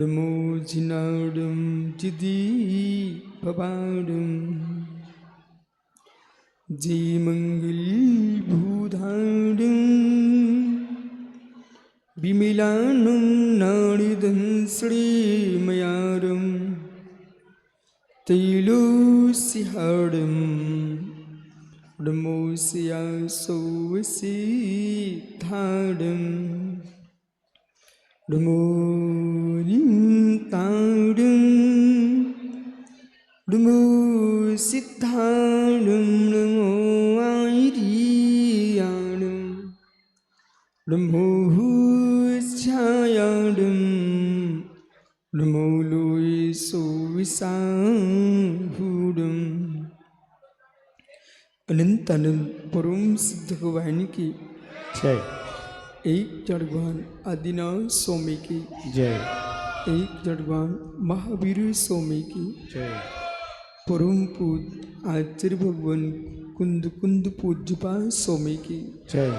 Mozinadum Jidi Pabadum Jimangil Budhadum Bimilanum Naridan Sri Mayarum Tilu Sihadum Damosia Sovisi Thadum Damonim Tadum Namo Siddhanam Namo Airiyanam Namo Chayadam Namo Loiso Visahudam Anantanand परम सिद्ध भगवान की जय। एक जड़वान आदिनाथ स्वामी की जय। एक जड़वान महावीर स्वामी की जय। परम पूज आचार्य भगवान कुंद कुंद पूज्यपाल स्वामी की जय।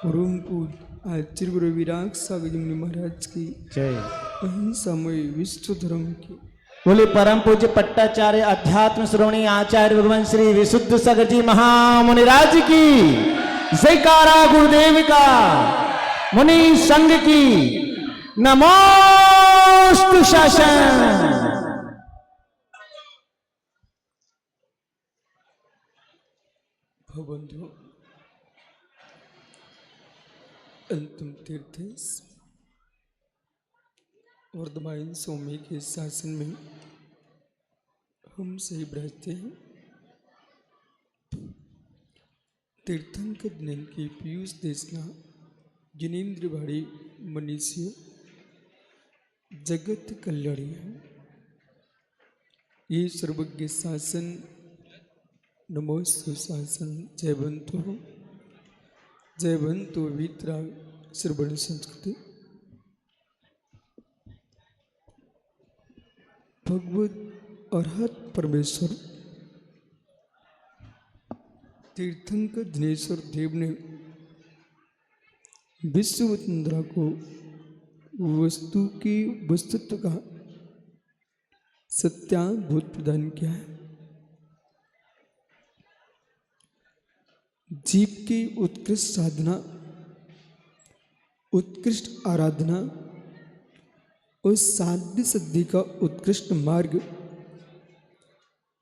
परम पूज आचार्य गुरु विराग सागर जी महाराज की जय। अहिंसामय विश्व धर्म की बोले परम पूज्य पट्टाचार्य अध्यात्म श्रोणी आचार्य भगवान श्री विशुद्ध सागर जी महामुनिराज की जयकारा गुरुदेव का मुनि संघ की नमोस्तु शासन। बंधु अंतिम तीर्थ वर्धमान स्वामी के शासन में हम सही रहते हैं। तीर्थंकर ज्ञान की पीयूष देशना जिनेन्द्र भाड़ी मनीषी जगत कल्याणी है। ये सर्वज्ञ शासन नमोस्तु शासन जयवंतो वितरा श्रवण संस्कृति भगवत अरहत परमेश्वर तीर्थंकर दिनेश्वर देव ने विश्ववतंद्रा को वस्तु की वस्तुत्व का सत्यानुभूत प्रदान किया है। जीव की उत्कृष्ट साधना, उत्कृष्ट आराधना और साध्य सिद्धि का उत्कृष्ट मार्ग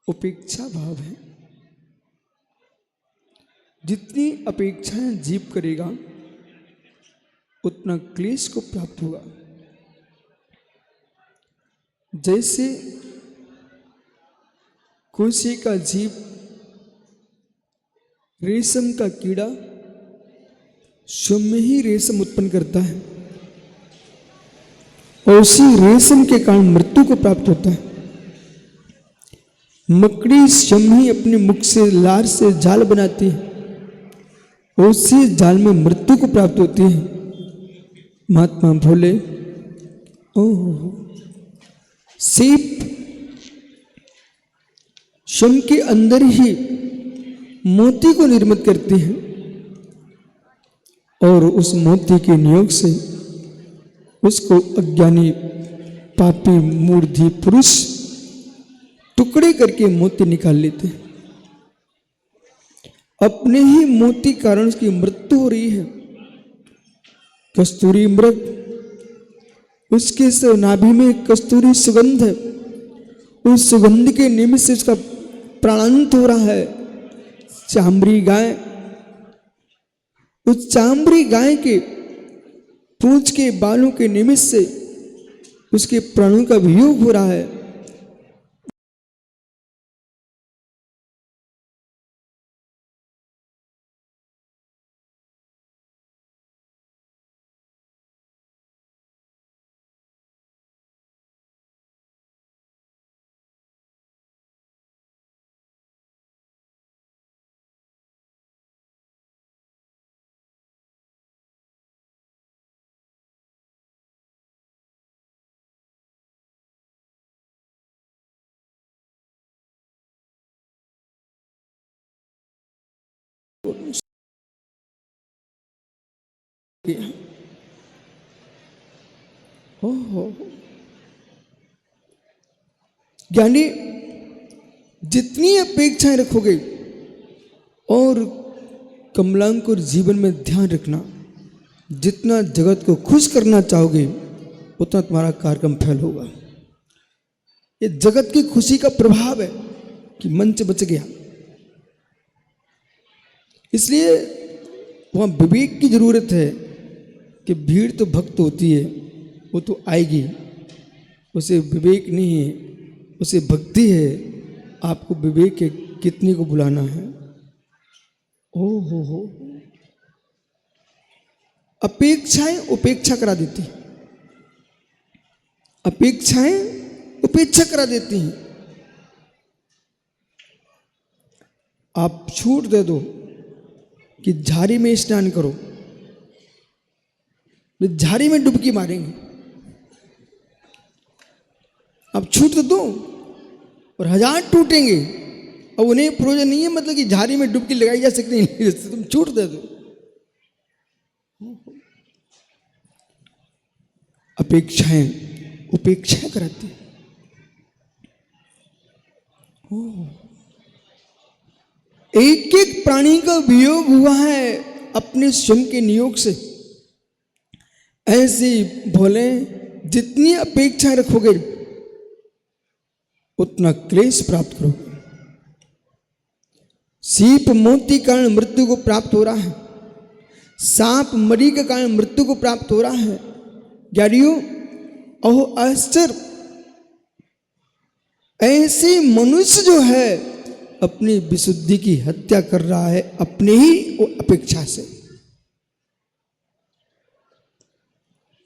उपेक्षा भाव है। जितनी अपेक्षाएं जीव करेगा उतना क्लेश को प्राप्त होगा। जैसे कोशी का जीव रेशम का कीड़ा स्वयं में ही रेशम उत्पन्न करता है और उसी रेशम के कारण मृत्यु को प्राप्त होता है। मकड़ी स्वयं ही अपने मुख से लार से जाल बनाती है और उसी जाल में मृत्यु को प्राप्त होती है। महात्मा भोले सीप स्वयं के अंदर ही मोती को निर्मित करती है और उस मोती के नियोग से उसको अज्ञानी पापी मूर्ति पुरुष टुकड़े करके मोती निकाल लेते हैं। अपने ही मोती कारण उसकी मृत्यु हो रही है। कस्तूरी मृग, उसके नाभि में कस्तूरी सुगंध है, उस सुगंध के निमित्त से उसका प्राणांत हो रहा है। चामड़ी गाय, उस चामड़ी गाय के पूंछ के बालों के निमित्त से उसके प्राणों का वियोग हो रहा है। यानी जितनी अपेक्षाएं रखोगे और कमलांकुर जीवन में ध्यान रखना, जितना जगत को खुश करना चाहोगे उतना तुम्हारा कार्यक्रम फेल होगा। ये जगत की खुशी का प्रभाव है कि मंच बच गया। इसलिए वहाँ विवेक की जरूरत है कि भीड़ तो भक्त होती है, वो तो आएगी, उसे विवेक नहीं है, उसे भक्ति है। आपको विवेक है कितने को बुलाना है। ओ हो, अपेक्षाएं उपेक्षा करा देती, अपेक्षाएं उपेक्षा करा देती हैं। आप छूट दे दो कि झाड़ी में स्नान करो, वे झाड़ी में डुबकी मारेंगे। आप छूट दो और 1000 टूटेंगे और उन्हें प्रयोजन नहीं है, मतलब कि झाड़ी में डुबकी लगाई जा सकती नहीं, तुम छूट दे दो। अपेक्षाएं उपेक्षा कराती है। एक एक प्राणी का वियोग हुआ है अपने स्वयं के नियोग से। ऐसे भोले जितनी अपेक्षाएं रखोगे उतना क्लेश प्राप्त करोगे। सीप मोती के कारण मृत्यु को प्राप्त हो रहा है, सांप मरी के कारण मृत्यु को प्राप्त हो रहा है। ज्ञानियों ओह आश्चर्य, ऐसे मनुष्य जो है अपनी विशुद्धि की हत्या कर रहा है अपने ही अपेक्षा से।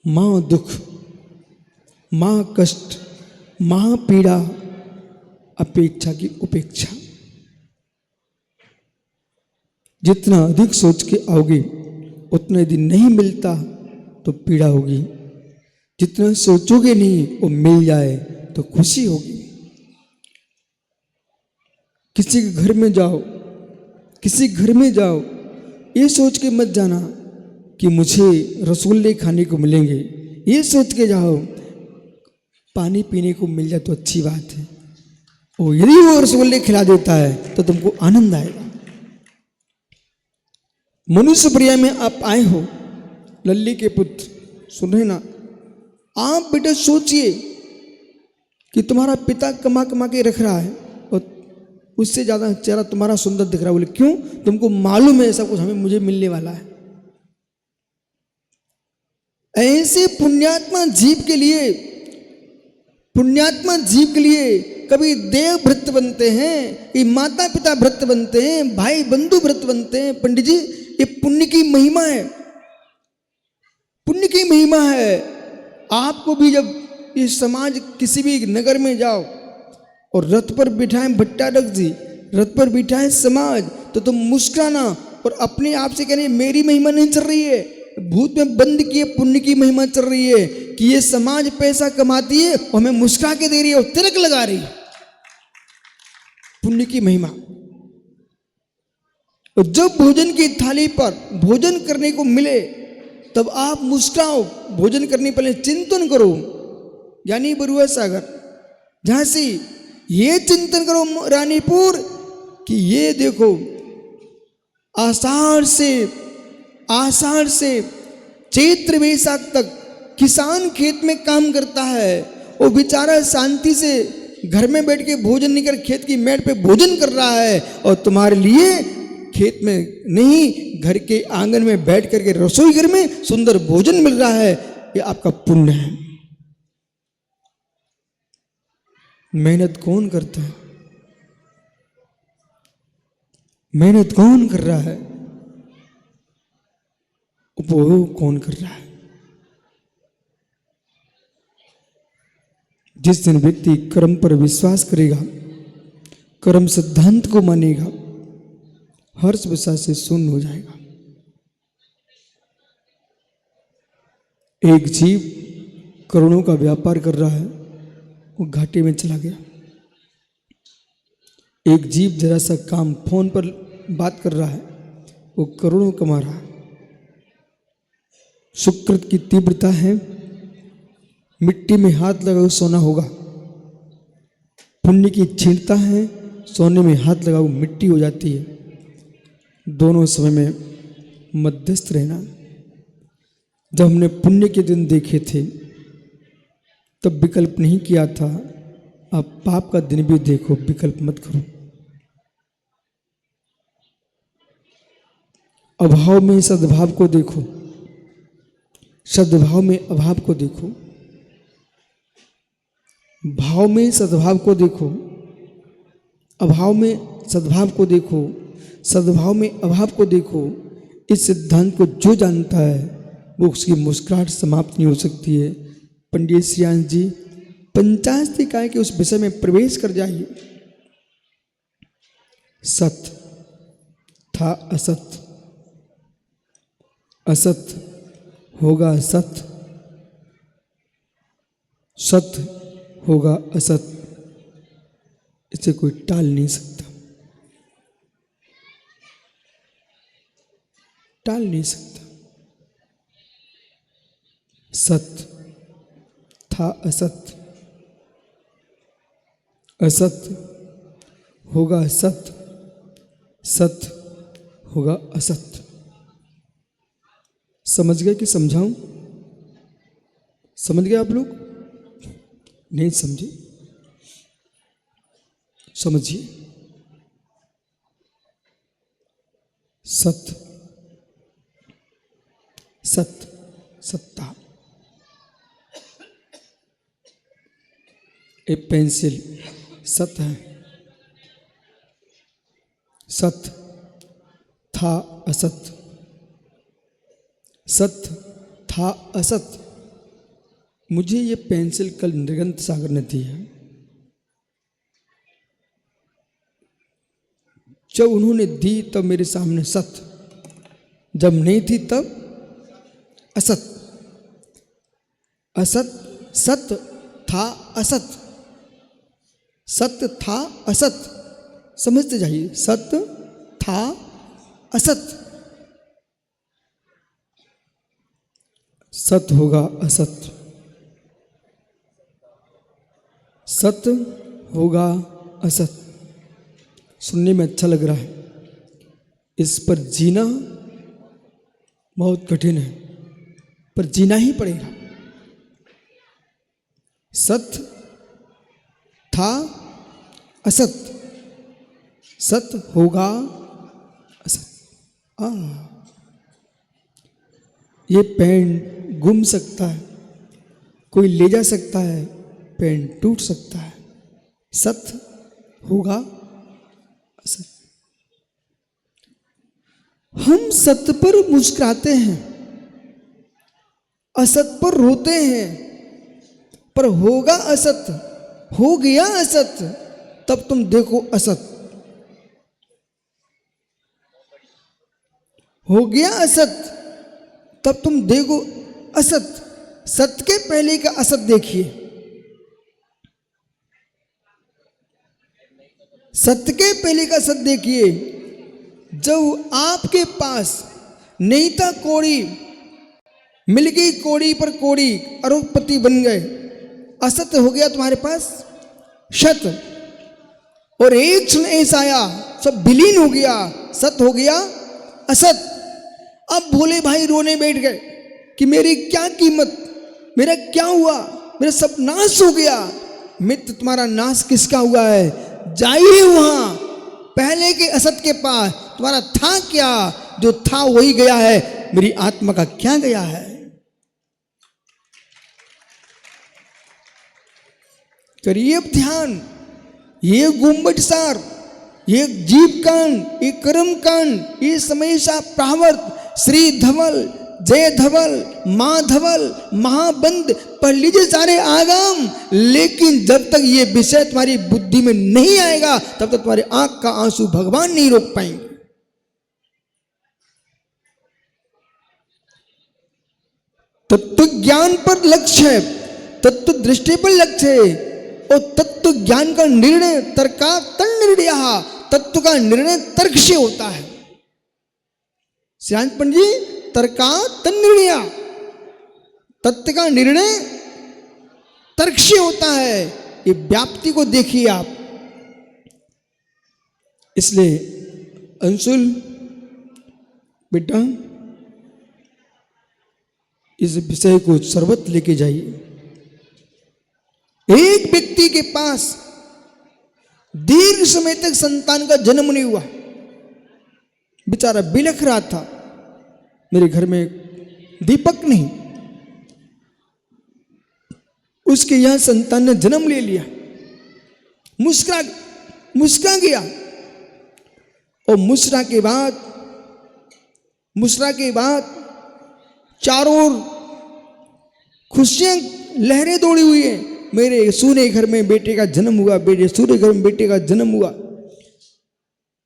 मां दुख, मां कष्ट, मां पीड़ा, अपेक्षा की उपेक्षा। जितना अधिक सोच के आओगे उतना यदि नहीं मिलता तो पीड़ा होगी, जितना सोचोगे नहीं वो मिल जाए तो खुशी होगी। किसी के घर में जाओ, किसी घर में जाओ, ये सोच के मत जाना कि मुझे रसगुल्ले खाने को मिलेंगे, ये सोच के जाओ पानी पीने को मिल जाए तो अच्छी बात है। और यदि वो रसगुल्ले खिला देता है तो तुमको आनंद आएगा। मनुष्य प्रिया में आप आए हो, लल्ली के पुत्र, सुन रहे ना आप? बेटा सोचिए कि तुम्हारा पिता कमा कमा के रख रहा है और उससे ज्यादा चेहरा तुम्हारा सुंदर दिख रहा है। बोले क्यों? तुमको मालूम है ऐसा कुछ हमें मुझे मिलने वाला है। ऐसे पुण्यात्मा जीव के लिए, पुण्यात्मा जीव के लिए कभी देव भृत्य बनते हैं, कभी माता पिता भृत्य बनते हैं, भाई बंधु भृत्य बनते हैं। पंडित जी ये पुण्य की महिमा है, पुण्य की महिमा है। आपको भी जब इस समाज किसी भी नगर में जाओ और रथ पर बिठाएं भट्टारक जी, रथ पर बिठाएं समाज, तो तुम मुस्कुराना और अपने आप से कहने मेरी महिमा नहीं चल रही है, भूत में बंद किए पुण्य की महिमा चल रही है कि ये समाज पैसा कमाती है और हमें मुस्कुरा के दे रही है और तिलक लगा रही है। पुण्य की महिमा। और जब भोजन की थाली पर भोजन करने को मिले तब आप मुस्कुराओ। भोजन करने पहले चिंतन करो, यानी बरुआ सागर झांसी, ये चिंतन करो रानीपुर कि ये देखो आषाढ़ से चैत्र वैशाख तक किसान खेत में काम करता है और बेचारा शांति से घर में बैठ के भोजन नहीं कर खेत की मेड़ पे भोजन कर रहा है, और तुम्हारे लिए खेत में नहीं घर के आंगन में बैठ करके रसोई घर में सुंदर भोजन मिल रहा है। ये आपका पुण्य है। मेहनत कौन करता है? मेहनत कौन कर रहा है? उपभोग कौन कर रहा है? जिस दिन व्यक्ति कर्म पर विश्वास करेगा, कर्म सिद्धांत को मानेगा, हर्ष विषय से शून्य हो जाएगा। एक जीव करोड़ों का व्यापार कर रहा है, वो घाटे में चला गया। एक जीव जरा सा काम फोन पर बात कर रहा है, वो करोड़ों कमा रहा है। सुकृत की तीव्रता है, मिट्टी में हाथ लगाओ सोना होगा। पुण्य की छींटता है, सोने में हाथ लगाओ मिट्टी हो जाती है। दोनों समय में मध्यस्थ रहना। जब हमने पुण्य के दिन देखे थे तब विकल्प नहीं किया था, अब पाप का दिन भी देखो, विकल्प मत करो। अभाव में सद्भाव को देखो, सद्भाव में अभाव को देखो, भाव में सद्भाव को देखो, अभाव में सद्भाव को देखो, सद्भाव में अभाव को देखो। इस सिद्धांत को जो जानता है वो उसकी मुस्कुराहट समाप्त नहीं हो सकती है। पंडित श्रीयांश जी 50 इकाई के उस विषय में प्रवेश कर जाइए। सत था असत, असत होगा सत, सत होगा असत, इसे कोई टाल नहीं सकता, टाल नहीं सकता। सत था असत, असत होगा सत, सत होगा असत। समझ गए कि समझाऊं? समझ गए आप लोग? नहीं समझे? समझिए। सत, सत, सत्ता। एक पेंसिल सत है, सत था असत, सत था असत। मुझे ये पेंसिल कल नृगंत सागर ने दी है। जब उन्होंने दी तब मेरे सामने सत, जब नहीं थी तब असत। असत, सत था असत, सत्य था असत। समझते जाइए, सत्य था असत, सत होगा असत, सत्य होगा असत। सुनने में अच्छा लग रहा है, इस पर जीना बहुत कठिन है, पर जीना ही पड़ेगा। सत्य था असत, सत्य होगा असत। ये पेन गुम सकता है, कोई ले जा सकता है, पेन टूट सकता है, सत्य होगा असत। हम सत्य पर मुस्कुराते हैं, असत पर रोते हैं, पर होगा असत, हो गया असत, तब तुम देखो असत। हो गया असत, तब तुम देखो असत। सत्य के पहले का असत देखिए, सत्य के पहले का असत देखिए। जब आपके पास नहीं था कौड़ी, मिल गई कौड़ी पर कौड़ी, अरबपति बन गए, असत हो गया तुम्हारे पास शत। और एक क्षण ऐसा आया, सब विलीन हो गया, सत हो गया असत। अब भोले भाई रोने बैठ गए कि मेरी क्या कीमत, मेरा क्या हुआ, मेरा सब नाश हो गया। मित्र, तुम्हारा नाश किसका हुआ है? जाइए वहां पहले के असत के पास। तुम्हारा था क्या? जो था वही गया है, मेरी आत्मा का क्या गया है? करिए अब ध्यान। ये गुम्बट सार, ये जीव कांड, ये कर्म कांड, ये समयसा प्रावर्त, श्री धवल, जय धवल, मां धवल, महाबंद पढ़ लीजिए सारे आगम। लेकिन जब तक ये विषय तुम्हारी बुद्धि में नहीं आएगा तब तक तुम्हारे आंख का आंसू भगवान नहीं रोक पाएंगे। तत्व ज्ञान पर लक्ष्य है, तत्व दृष्टि पर लक्ष्य है। और तत्व ज्ञान का निर्णय तर्का तन निर्णय, तत्व का निर्णय तर्क से होता है। श्रीयांश पंडित जी, तर्का तन निर्णय, तत्व का निर्णय तर्क से होता है। ये व्याप्ति को देखिए आप। इसलिए अंशुल बेटा इस विषय को सर्वत्र लेके जाइए। एक व्यक्ति के पास दीर्घ समय तक संतान का जन्म नहीं हुआ, बेचारा बिलख रहा था, मेरे घर में दीपक नहीं। उसके यहां संतान ने जन्म ले लिया, मुस्कुरा गया। और मुस्कुरा के बाद चारों ओर खुशियां लहरें दौड़ी हुई है। मेरे सूने घर में बेटे का जन्म हुआ, मेरे सूने घर में बेटे का जन्म हुआ।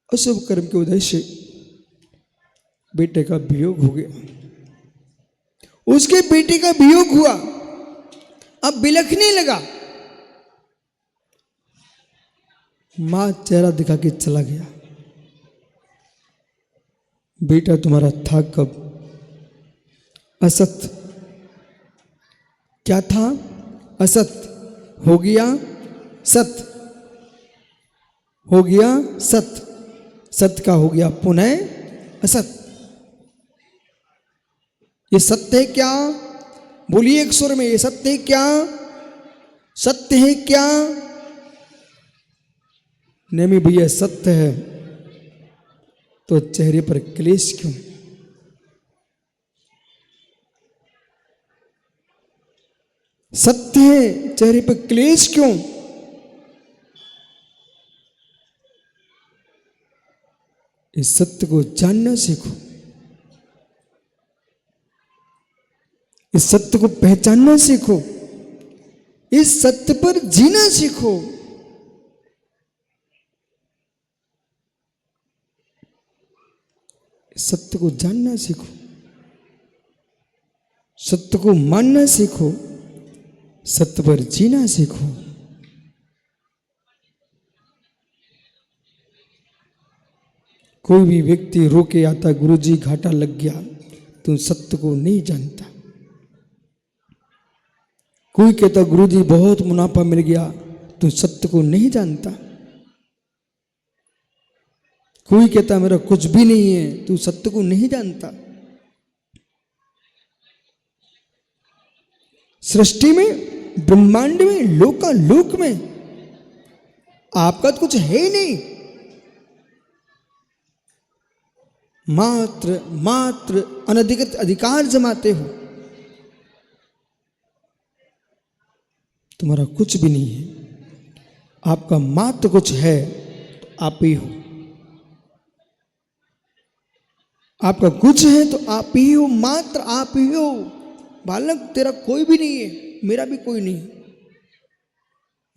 अशुभ कर्म के उदय से बेटे का वियोग हो गया। उसके बेटे का वियोग हुआ, अब बिलखने लगा। मां चेहरा दिखा के चला गया। बेटा तुम्हारा था कब? असत। क्या था? असत। हो गया सत, हो गया सत, सत का हो गया पुनः असत। ये सत्य है क्या? बोलिए एक सुर में, ये सत्य है क्या? सत्य है क्या? नहीं भैया सत्य है, तो चेहरे पर क्लेश क्यों? सत्य है, चेहरे पर क्लेश क्यों? इस सत्य को जानना सीखो, इस सत्य को पहचानना सीखो, इस सत्य पर जीना सीखो। सत्य को जानना सीखो, सत्य को मानना सीखो, सत्य पर जीना सीखो। कोई भी व्यक्ति रो के आता गुरुजी घाटा लग गया, तुम सत्य को नहीं जानता। कोई कहता गुरुजी बहुत मुनाफा मिल गया, तुम सत्य को नहीं जानता। कोई कहता मेरा कुछ भी नहीं है, तू सत्य को नहीं जानता। सृष्टि में, ब्रह्मांड में, लोक में आपका तो कुछ है ही नहीं। मात्र अनधिकृत अधिकार जमाते हो, तुम्हारा कुछ भी नहीं है। आपका मात्र कुछ है तो आप ही हो। आपका कुछ है तो आप ही हो, मात्र आप ही हो। बालक तेरा कोई भी नहीं है, मेरा भी कोई नहीं।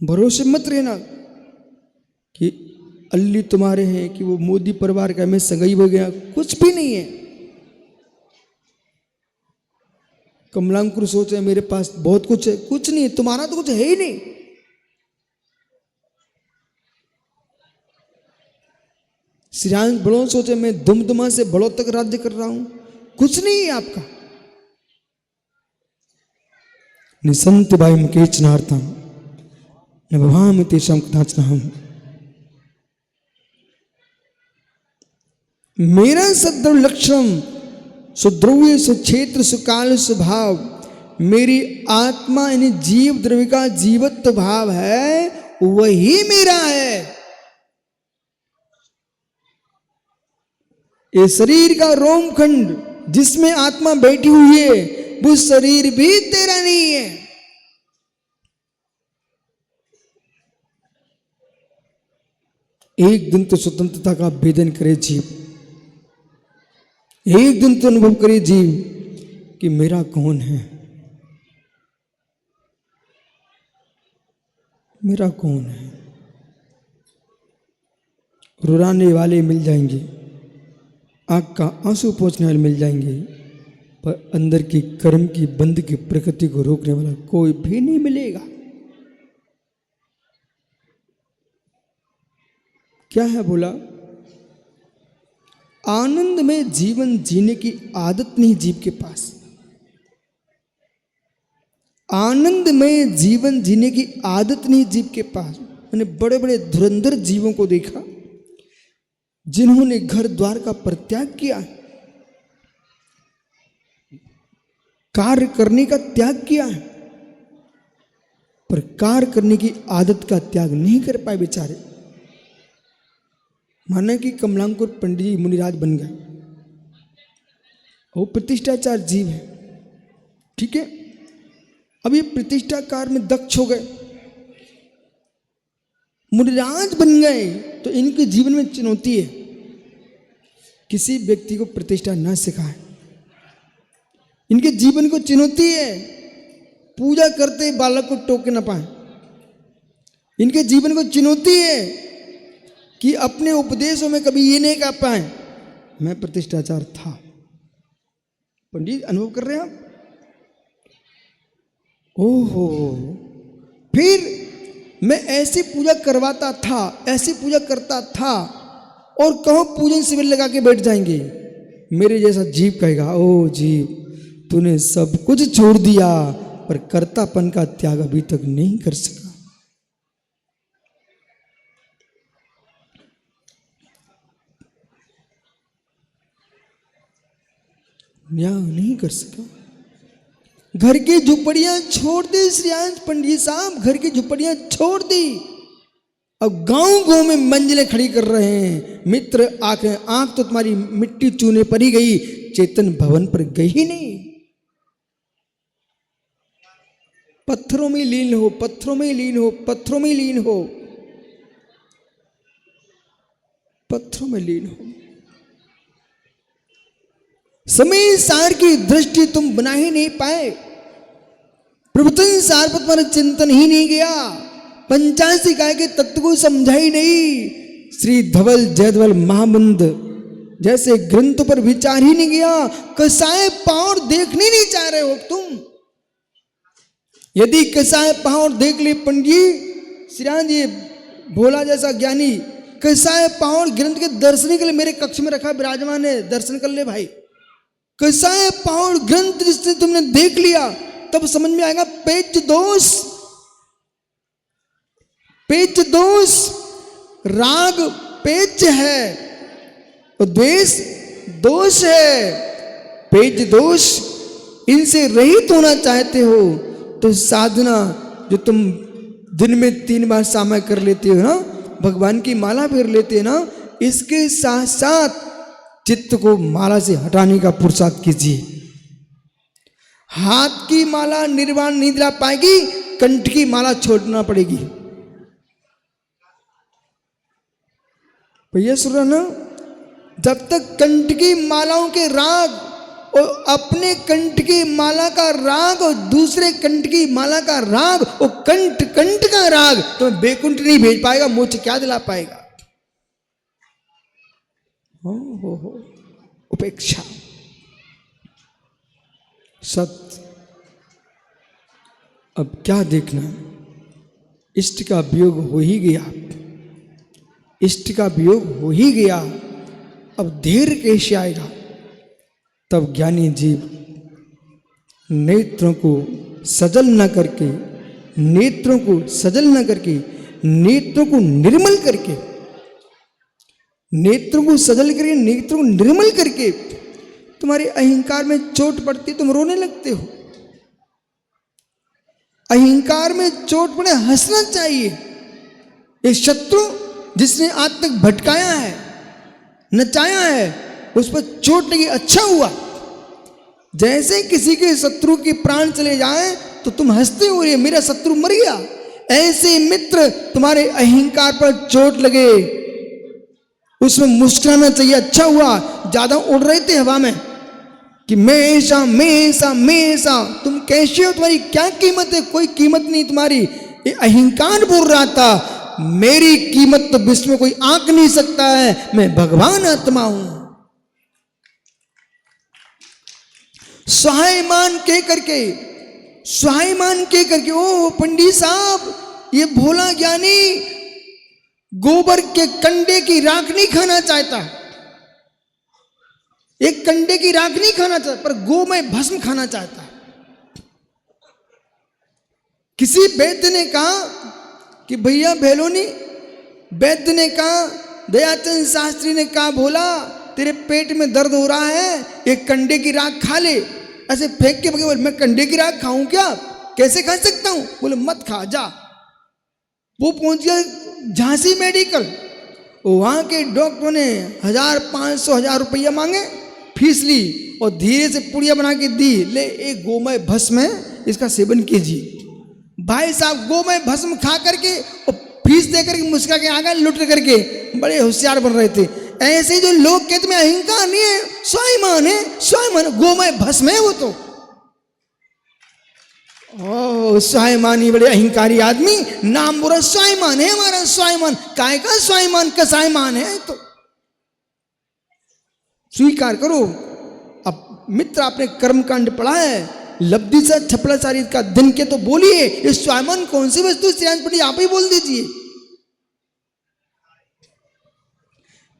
भरोसे मत रहना कि अल्ली तुम्हारे हैं, कि वो मोदी परिवार का मैं सगाई हो गया, कुछ भी नहीं है। कमलांकुर सोचे मेरे पास बहुत कुछ है, कुछ नहीं, तुम्हारा तो कुछ है ही नहीं। श्रीराम बड़ों सोचे मैं दुमदुमा से बड़ों तक राज्य कर रहा हूं, कुछ नहीं है आपका। निसंत भाई मुकेश नार्थम न भवाम तेषाम कदाचनहम। मेरा सद्रव लक्षण सुद्रव्य सुक्षेत्र सुकाल स्वभाव, मेरी आत्मा यानी जीव द्रव्य का जीवत्व भाव है, वही मेरा है। ये शरीर का रोमखंड जिसमें आत्मा बैठी हुई है, वो शरीर भी तेरा नहीं है। एक दिन तो स्वतंत्रता का भेदन करे जीव, एक दिन तो अनुभव करे जीव कि मेरा कौन है, मेरा कौन है। रुलाने वाले मिल जाएंगे, आंख का आंसू पोंछने वाले मिल जाएंगे, पर अंदर की कर्म की बंद की प्रकृति को रोकने वाला कोई भी नहीं मिलेगा। क्या है बोला? आनंद में जीवन जीने की आदत नहीं जीव के पास। आनंद में जीवन जीने की आदत नहीं जीव के पास। मैंने बड़े बड़े धुरंधर जीवों को देखा, जिन्होंने घर द्वार का परित्याग किया, कार्य करने का त्याग किया है, पर कार्य करने की आदत का त्याग नहीं कर पाए बेचारे। माना कि कमलांकुर पंडित जी मुनिराज बन गए, वो प्रतिष्ठाचार जीव है, ठीक है। अब ये प्रतिष्ठा कार्य में दक्ष हो गए, मुनिराज बन गए, तो इनके जीवन में चुनौती है, किसी व्यक्ति को प्रतिष्ठा न सिखाए। इनके जीवन को चुनौती है, पूजा करते बालक को टोक न पाए। इनके जीवन को चुनौती है कि अपने उपदेशों में कभी ये नहीं कह पाए मैं प्रतिष्ठाचार था। पंडित अनुभव कर रहे हैं आप? ओहो, फिर मैं ऐसी पूजा करवाता था, ऐसी पूजा करता था, और कहो पूजन शिविर लगा के बैठ जाएंगे। मेरे जैसा जीव कहेगा, ओ जीव तूने सब कुछ छोड़ दिया, पर कर्तापन का त्याग अभी तक नहीं कर सका। न्याय नहीं कर सका। घर की झुपड़ियां छोड़ दी श्रीयांश पंडित साहब, घर की झुपड़ियां छोड़ दी। अब गांव गांव में मंजिलें खड़ी कर रहे हैं। मित्र आंख तो तुम्हारी मिट्टी चूने पर ही गई, चेतन भवन पर गई ही नहीं। पत्थरों में लीन हो, पत्थरों में लीन हो, पत्थरों में लीन हो, पत्थरों में लीन हो। समय सार की दृष्टि तुम बना ही नहीं पाए, प्रवचन सार पर तुम्हारा चिंतन ही नहीं गया, पंचासी काय के तत्व को समझा ही नहीं। श्री धवल जयधवल महामंद जैसे ग्रंथ पर विचार ही नहीं गया। कसाय पावर देखने नहीं चाह रहे हो तुम। यदि कसाय पावर देख ले पंडित श्रीराम जी, भोला जैसा ज्ञानी कसाय पावर ग्रंथ के दर्शन के लिए मेरे कक्ष में रखा विराजमान है, दर्शन कर ले भाई। कसाय पावर ग्रंथ जिसने तुमने देख लिया, तब समझ में आएगा पेच दोष, पेच दोष, राग पेच है और द्वेष दोष है। पेच दोष इनसे रहित होना चाहते हो तो साधना जो तुम दिन में 3 बार सामय कर लेते हो ना, भगवान की माला फेर लेते हो ना, इसके साथ साथ चित्त को माला से हटाने का पुरुषार्थ कीजिए। हाथ की माला निर्वाण नहीं दिला पाएगी, कंठ की माला छोड़ना पड़ेगी। भैया सुन रहा ना, जब तक कंठ की मालाओं के राग और अपने कंठ की माला का राग और दूसरे कंठ की माला का राग और कंठ कंठ का राग तो बैकुंठ नहीं भेज पाएगा, मोक्ष क्या दिला पाएगा। हो उपेक्षा सत्य। अब क्या देखना, इष्ट का वियोग हो ही गया, इष्ट का वियोग हो ही गया, अब धैर्य कैसे आएगा। तब ज्ञानी जीव नेत्रों को सजल न करके, नेत्रों को सजल न करके, नेत्रों को निर्मल करके, नेत्रों को सजल करके, नेत्रों को निर्मल करके, तुम्हारे अहंकार में चोट पड़ती तुम रोने लगते हो। अहंकार में चोट पड़े हंसना चाहिए। ये शत्रु जिसने आज तक भटकाया है, नचाया है, उस पर चोट लगी, अच्छा हुआ। जैसे किसी के शत्रु के प्राण चले जाए तो तुम हंसते हो, ये मेरा शत्रु मर गया। ऐसे मित्र तुम्हारे अहंकार पर चोट लगे, उसमें मुस्कुराना चाहिए, अच्छा हुआ। ज्यादा उड़ रहे थे हवा में कि मैं ऐसा, मैं ऐसा, मैं ऐसा। तुम कैसे हो, तुम्हारी क्या कीमत है? कोई कीमत नहीं तुम्हारी। ये अहंकार बोल रहा था, मेरी कीमत तो विश्व में कोई आंक नहीं सकता है, मैं भगवान आत्मा हूं। स्वायमान के करके, स्वायमान के करके, ओ पंडित साहब ये भोला ज्ञानी गोबर के कंडे की राख नहीं खाना चाहता, एक कंडे की राख नहीं खाना चाहता, पर गो में भस्म खाना चाहता। किसी वैद्य ने कहा कि भैया भेलोनी, वैद्य ने कहा दयाचंद शास्त्री ने कहा, भोला तेरे पेट में दर्द हो रहा है, एक कंडे की राख खा ले। ऐसे फेंक के बोले, मैं कंडे की राख खाऊं क्या? कैसे खा सकता हूं? बोले मत खा, जा। वो पहुंच गया झांसी मेडिकल। वहां के डॉक्टर ने 1500 रुपया मांगे, फीस ली और धीरे से पुड़िया बना के दी, ले एक गोमय भस्म है, इसका सेवन कीजिए। भाई साहब गोमय भस्म खा करके और फीस दे करके मुस्कुरा के आगे लुट करके बड़े होशियार बन रहे थे। ऐसे जो लोग कहते में अहंकार नहीं है, स्वाभिमान है, स्वाभिमान गोमय भस्म है वो तो। ओ स्वाभिमानी बड़े अहंकारी आदमी, नाम बुरा स्वाभिमान है हमारा, स्वाभिमान काय का स्वाभिमान कसाईमान है तो स्वीकार करो। अब मित्र आपने कर्मकांड पढ़ा है, लब्धि सा छपड़ाचारी का दिन के तो बोलिए, इस स्वाभिमान कौन सी वस्तु श्री आप ही बोल दीजिए।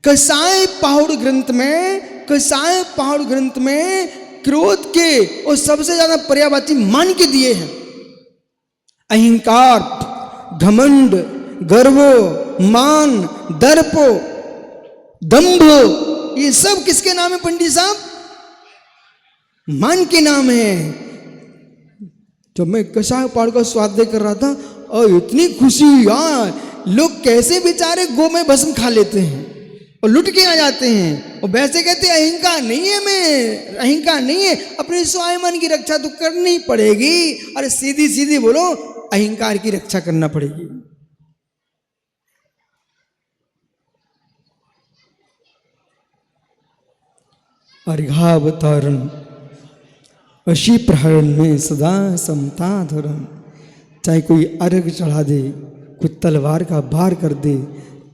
कसाय पहाड़ ग्रंथ में, कसाय पहाड़ ग्रंथ में क्रोध के और सबसे ज्यादा पर्यायवाची मान के दिए हैं। अहंकार, घमंड, गर्व, मान, दर्प, दंभ, ये सब किसके नाम है पंडित साहब? मान के नाम है। जब मैं कसाय पहाड़ का स्वाध्याय कर रहा था और इतनी खुशी यार, लोग कैसे बेचारे गो में भस्म खा लेते हैं और लुट के आ जाते हैं और वैसे कहते हैं अहंकार नहीं है, मैं अहंकार नहीं है, अपने स्वाभिमान की रक्षा तो करनी पड़ेगी। अरे सीधी सीधी बोलो, अहंकार की रक्षा करना पड़ेगी। अर्घावतारण अशी प्रहरण में सदा समता धरण। चाहे कोई अर्घ चढ़ा दे, कोई तलवार का वार कर दे,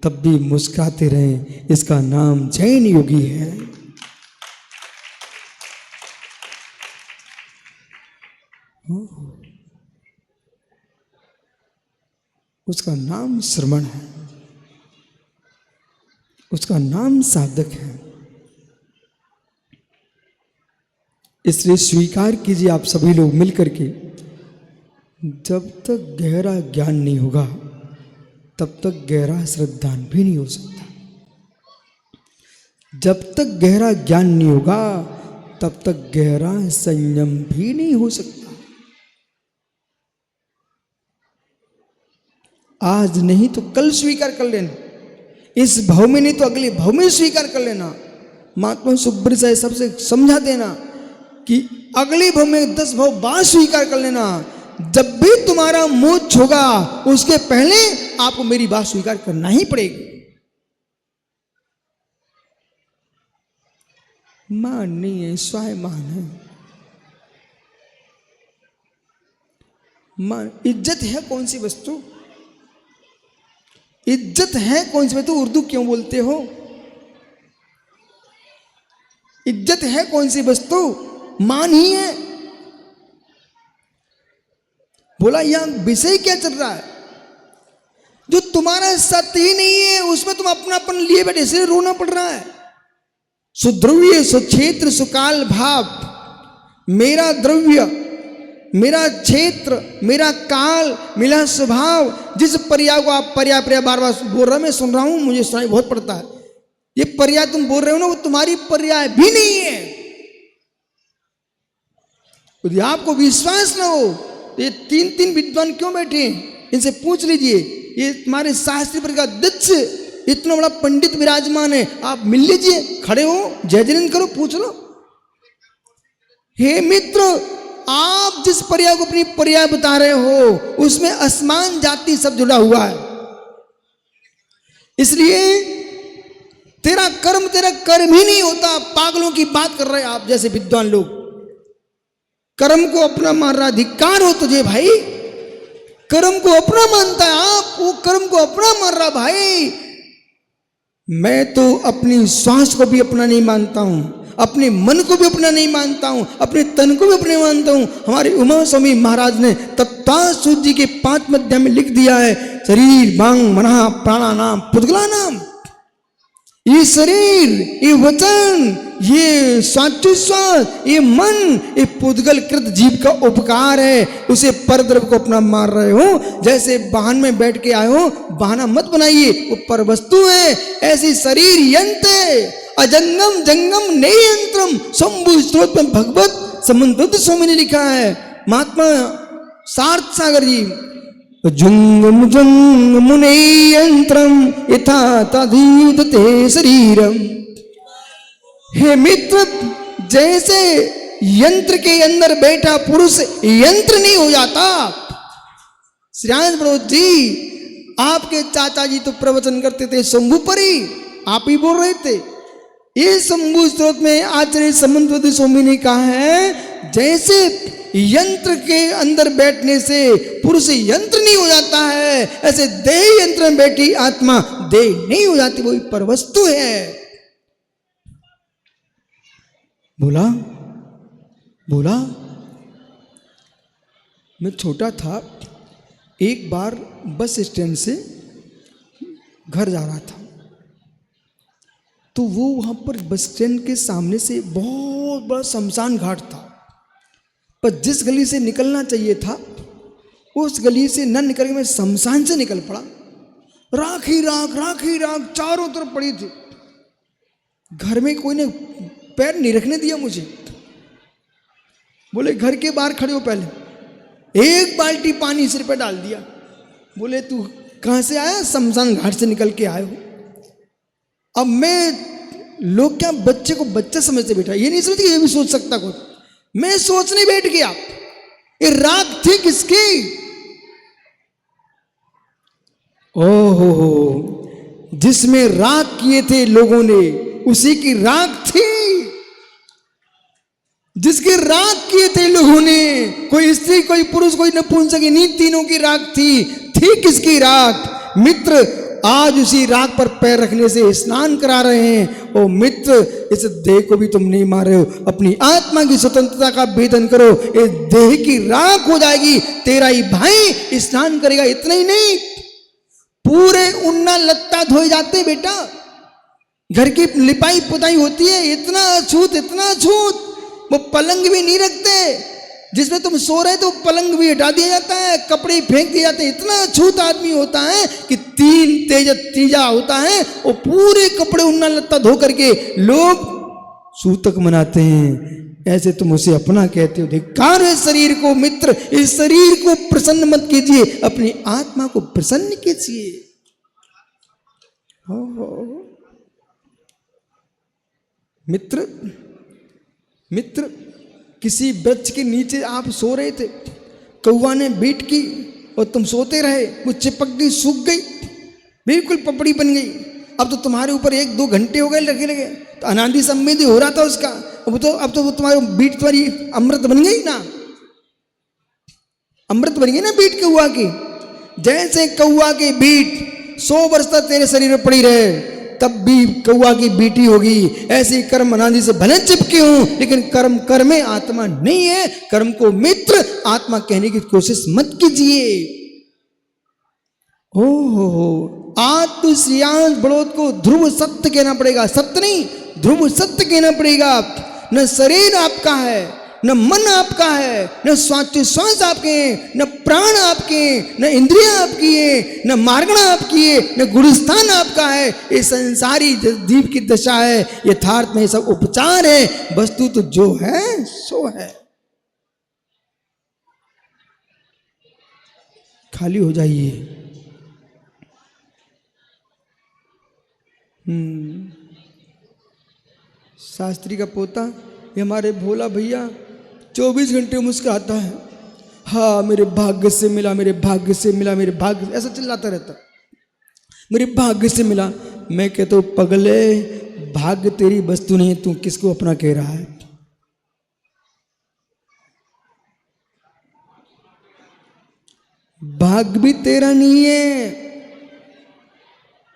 तब भी मुस्कुराते रहें, इसका नाम जैन योगी है। उसका नाम श्रवण है, उसका नाम साधक है। इसलिए स्वीकार कीजिए आप सभी लोग मिलकर के, जब तक गहरा ज्ञान नहीं होगा तब तक गहरा श्रद्धान भी नहीं हो सकता। जब तक गहरा ज्ञान नहीं होगा तब तक गहरा संयम भी नहीं हो सकता। आज नहीं तो कल स्वीकार कर लेना, इस भाव में नहीं तो अगले भाव में स्वीकार कर लेना। महात्मा सुब्रत साहब सबसे समझा देना कि अगले भाव में 10 भाव बाद स्वीकार कर लेना। जब भी तुम्हारा मोक्ष होगा उसके पहले आपको मेरी बात स्वीकार करना ही पड़ेगी। मान नहीं है, स्वाभिमान है। मान, इज्जत है कौन सी वस्तु? इज्जत है कौन सी वस्तु? उर्दू क्यों बोलते हो? इज्जत है कौन सी वस्तु? मान ही है। बोला यहां विषय क्या चल रहा है? जो तुम्हारा सत्य ही नहीं है उसमें तुम अपनापन लिए बैठे, इसलिए रोना पड़ रहा है। सुद्रव्य सुक्षेत्र सुकाल भाव, मेरा द्रव्य, मेरा क्षेत्र, मेरा काल, मेरा स्वभाव, जिस पर्याय को आप पर्याय बार बार बोल रहे, मैं सुन रहा हूं, मुझे सुनाई बहुत पड़ता है। ये पर्याय तुम बोल रहे हो ना, वो तुम्हारी पर्याय भी नहीं है। यदि आपको विश्वास ना हो तो ये 3 विद्वान क्यों बैठे हैं, इनसे पूछ लीजिए। ये तुम्हारे शास्त्री पर का दक्ष इतना बड़ा पंडित विराजमान है, आप मिल लीजिए, खड़े हो, जय जयंत करो, पूछ लो। हे मित्र, आप जिस पर्याय को अपनी पर्याय बता रहे हो उसमें आसमान जाति सब जुड़ा हुआ है। इसलिए तेरा कर्म ही नहीं होता। पागलों की बात कर रहे हैं आप जैसे विद्वान लोग। कर्म को अपना मान रहा, अधिकार हो तुझे भाई। कर्म को अपना मानता है आप, वो कर्म को अपना मान रहा भाई। मैं तो अपनी श्वास को भी अपना नहीं मानता हूं, अपने मन को भी अपना नहीं मानता हूं, अपने तन को भी अपने मानता हूं। हमारे उमा स्वामी महाराज ने तत्वासुद जी के 5 अध्याय में लिख दिया है, शरीर वांग मनः प्राणानाम पुद्गला नाम। ये शरीर, ये वचन, ये स्वाचोश्वास, ये मन, ये पुद्गल कृत जीव का उपकार है। उसे परद्रव्य को अपना मार रहे हो। जैसे वाहन में बैठ के आए हो, बहाना मत बनाइए, वो पर वस्तु है। ऐसी शरीर यंत्र है। अजंगम जंगम नई यंत्रम शंभु स्त्रोत में भगवत समन्वित स्वामी ने लिखा है, महात्मा सार्थ सागर जी। जुंगम जुंगम नई यंत्रम यथा तदीत ते शरीरम। हे मित्र, जैसे यंत्र के अंदर बैठा पुरुष यंत्र नहीं हो जाता। श्रीराज प्रभु जी, आपके चाचा जी तो प्रवचन करते थे शंभुपरी, आप ही बोल रहे थे। ये शंभु स्त्रोत में आचार्य समन्वित स्वामी ने कहा है, जैसे यंत्र के अंदर बैठने से पुरुष यंत्र नहीं हो जाता है, ऐसे देह यंत्र में बैठी आत्मा देह नहीं हो जाती, वही परवस्तु है। बोला बोला मैं छोटा था, एक बार बस स्टैंड से घर जा रहा था, तो वो वहां पर बस स्टैंड के सामने से बहुत बड़ा शमशान घाट था। पर जिस गली से निकलना चाहिए था, उस गली से न निकल के मैं शमशान से निकल पड़ा। राख ही राख चारों तरफ पड़ी थी। घर में कोई ने पैर नहीं रखने दिया मुझे। बोले घर के बाहर खड़े हो, पहले एक बाल्टी पानी सिर पे डाल दिया। बोले तू कहां से आया? शमशान घाट से निकल के आए हो। अब मैं, लोग क्या बच्चे को बच्चा समझते बैठा, ये नहीं समझते कि ये भी सोच सकता कुछ। मैं सोचने बैठ गया, ये राख थी किसकी? ओहो, जिसमें राख किए थे लोगों ने, उसी की राख थी। जिसकी राख किए थे लोगों ने, कोई स्त्री, कोई पुरुष, कोई नपुंसक नहीं, तीनों की राख थी किसकी राख? मित्र, आज उसी राख पर पैर रखने से स्नान करा रहे हैं। ओ मित्र, इस देह को भी तुम नहीं मार रहे हो। अपनी आत्मा की स्वतंत्रता का भेदन करो, इस देह की राख हो जाएगी। तेरा ही भाई स्नान करेगा। इतना ही नहीं, पूरे उन्ना लत्ता धोए जाते बेटा। घर की लिपाई पुताई होती है, इतना अछूत, वो पलंग भी नहीं रखते। जिसमें तुम सो रहे तो पलंग भी हटा दिया जाता है, कपड़े फेंक दिए जाते हैं। इतना अछूत आदमी होता है कि तीजा होता है, वो पूरे कपड़े उन्ना लत्ता धो करके लोग सूतक मनाते हैं। ऐसे तुम उसे अपना कहते हो। धिक्कार है शरीर को। मित्र, इस शरीर को प्रसन्न मत कीजिए, अपनी आत्मा को प्रसन्न कीजिए। मित्र, किसी वृक्ष के नीचे आप सो रहे थे, कौवा ने बीट की और तुम सोते रहे, वो चिपक गई, सूख गई, बिल्कुल पपड़ी बन गई। अब तो तुम्हारे ऊपर 1-2 घंटे हो गए लगे, तो अनादि संवेदी हो रहा था उसका। अब तो वो तुम्हारी बीट तुम्हारी अमृत बन गई ना, अमृत बन गई ना बीट कौवा की। जैसे कौवा की बीट 100 वर्ष तक तेरे शरीर में पड़ी रहे, तब भी कौवा की बीटी होगी। ऐसे कर्म अनादि से भले चिपके हूं, लेकिन कर्म में आत्मा नहीं है। कर्म को मित्र आत्मा कहने की कोशिश मत कीजिए। ओहो, आज तो श्रीयांश बड़ोद को ध्रुव सत्य कहना पड़ेगा। सत्य नहीं, ध्रुव सत्य कहना पड़ेगा। न शरीर आपका है, न मन आपका है, न श्वास आपके हैं, न प्राण आपके हैं, न इंद्रियां आपकी है, न मार्गणा आपकी है, न गुणस्थान आपका है। ये संसारी जीव की दशा है। यथार्थ में सब उपचार है। वस्तु तो जो है सो है। खाली हो जाइए। शास्त्री का पोता, ये हमारे भोला भैया 24 घंटे मुस्कुराता है। हाँ, मेरे भाग्य से मिला, मेरे भाग्य से मिला, मेरे भाग्य, ऐसा चिल्लाता रहता, मेरे भाग्य से मिला। मैं कहता हूं, पगले, भाग्य तेरी वस्तु नहीं है, तू किसको अपना कह रहा है? भाग्य भी तेरा नहीं है,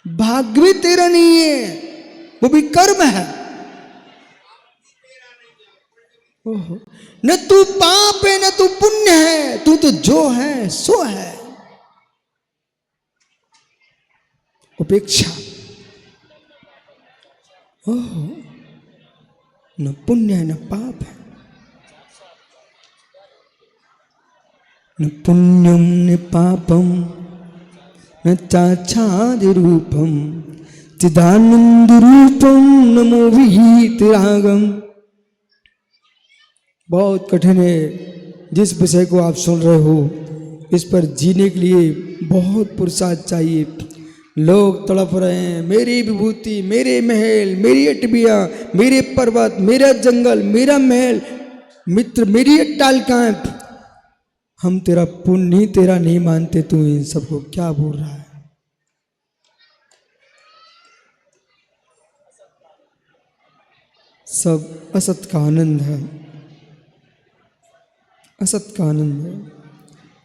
भाग्य भी तेरा नहीं है, वो भी कर्म है। ओहो, न तू पाप है, न तू पुण्य है, तू तो जो है सो है। उपेक्षा। ओह, न पुण्य है न पाप है, न पुण्यम न पापम न चाच्छादि रूपम चिदानंद रूपम नमो विहितरागम। बहुत कठिन है। जिस विषय को आप सुन रहे हो, इस पर जीने के लिए बहुत पुरुषार्थ चाहिए। लोग तड़प रहे हैं, मेरी विभूति, मेरे महल, मेरी अटबिया, मेरे पर्वत, मेरा जंगल, मेरा महल, मित्र मेरी अट्टालिकाएं। हम तेरा पुण्य ही तेरा नहीं मानते, तू इन सबको क्या बोल रहा है? सब असत का आनंद है, असत का आनंद है।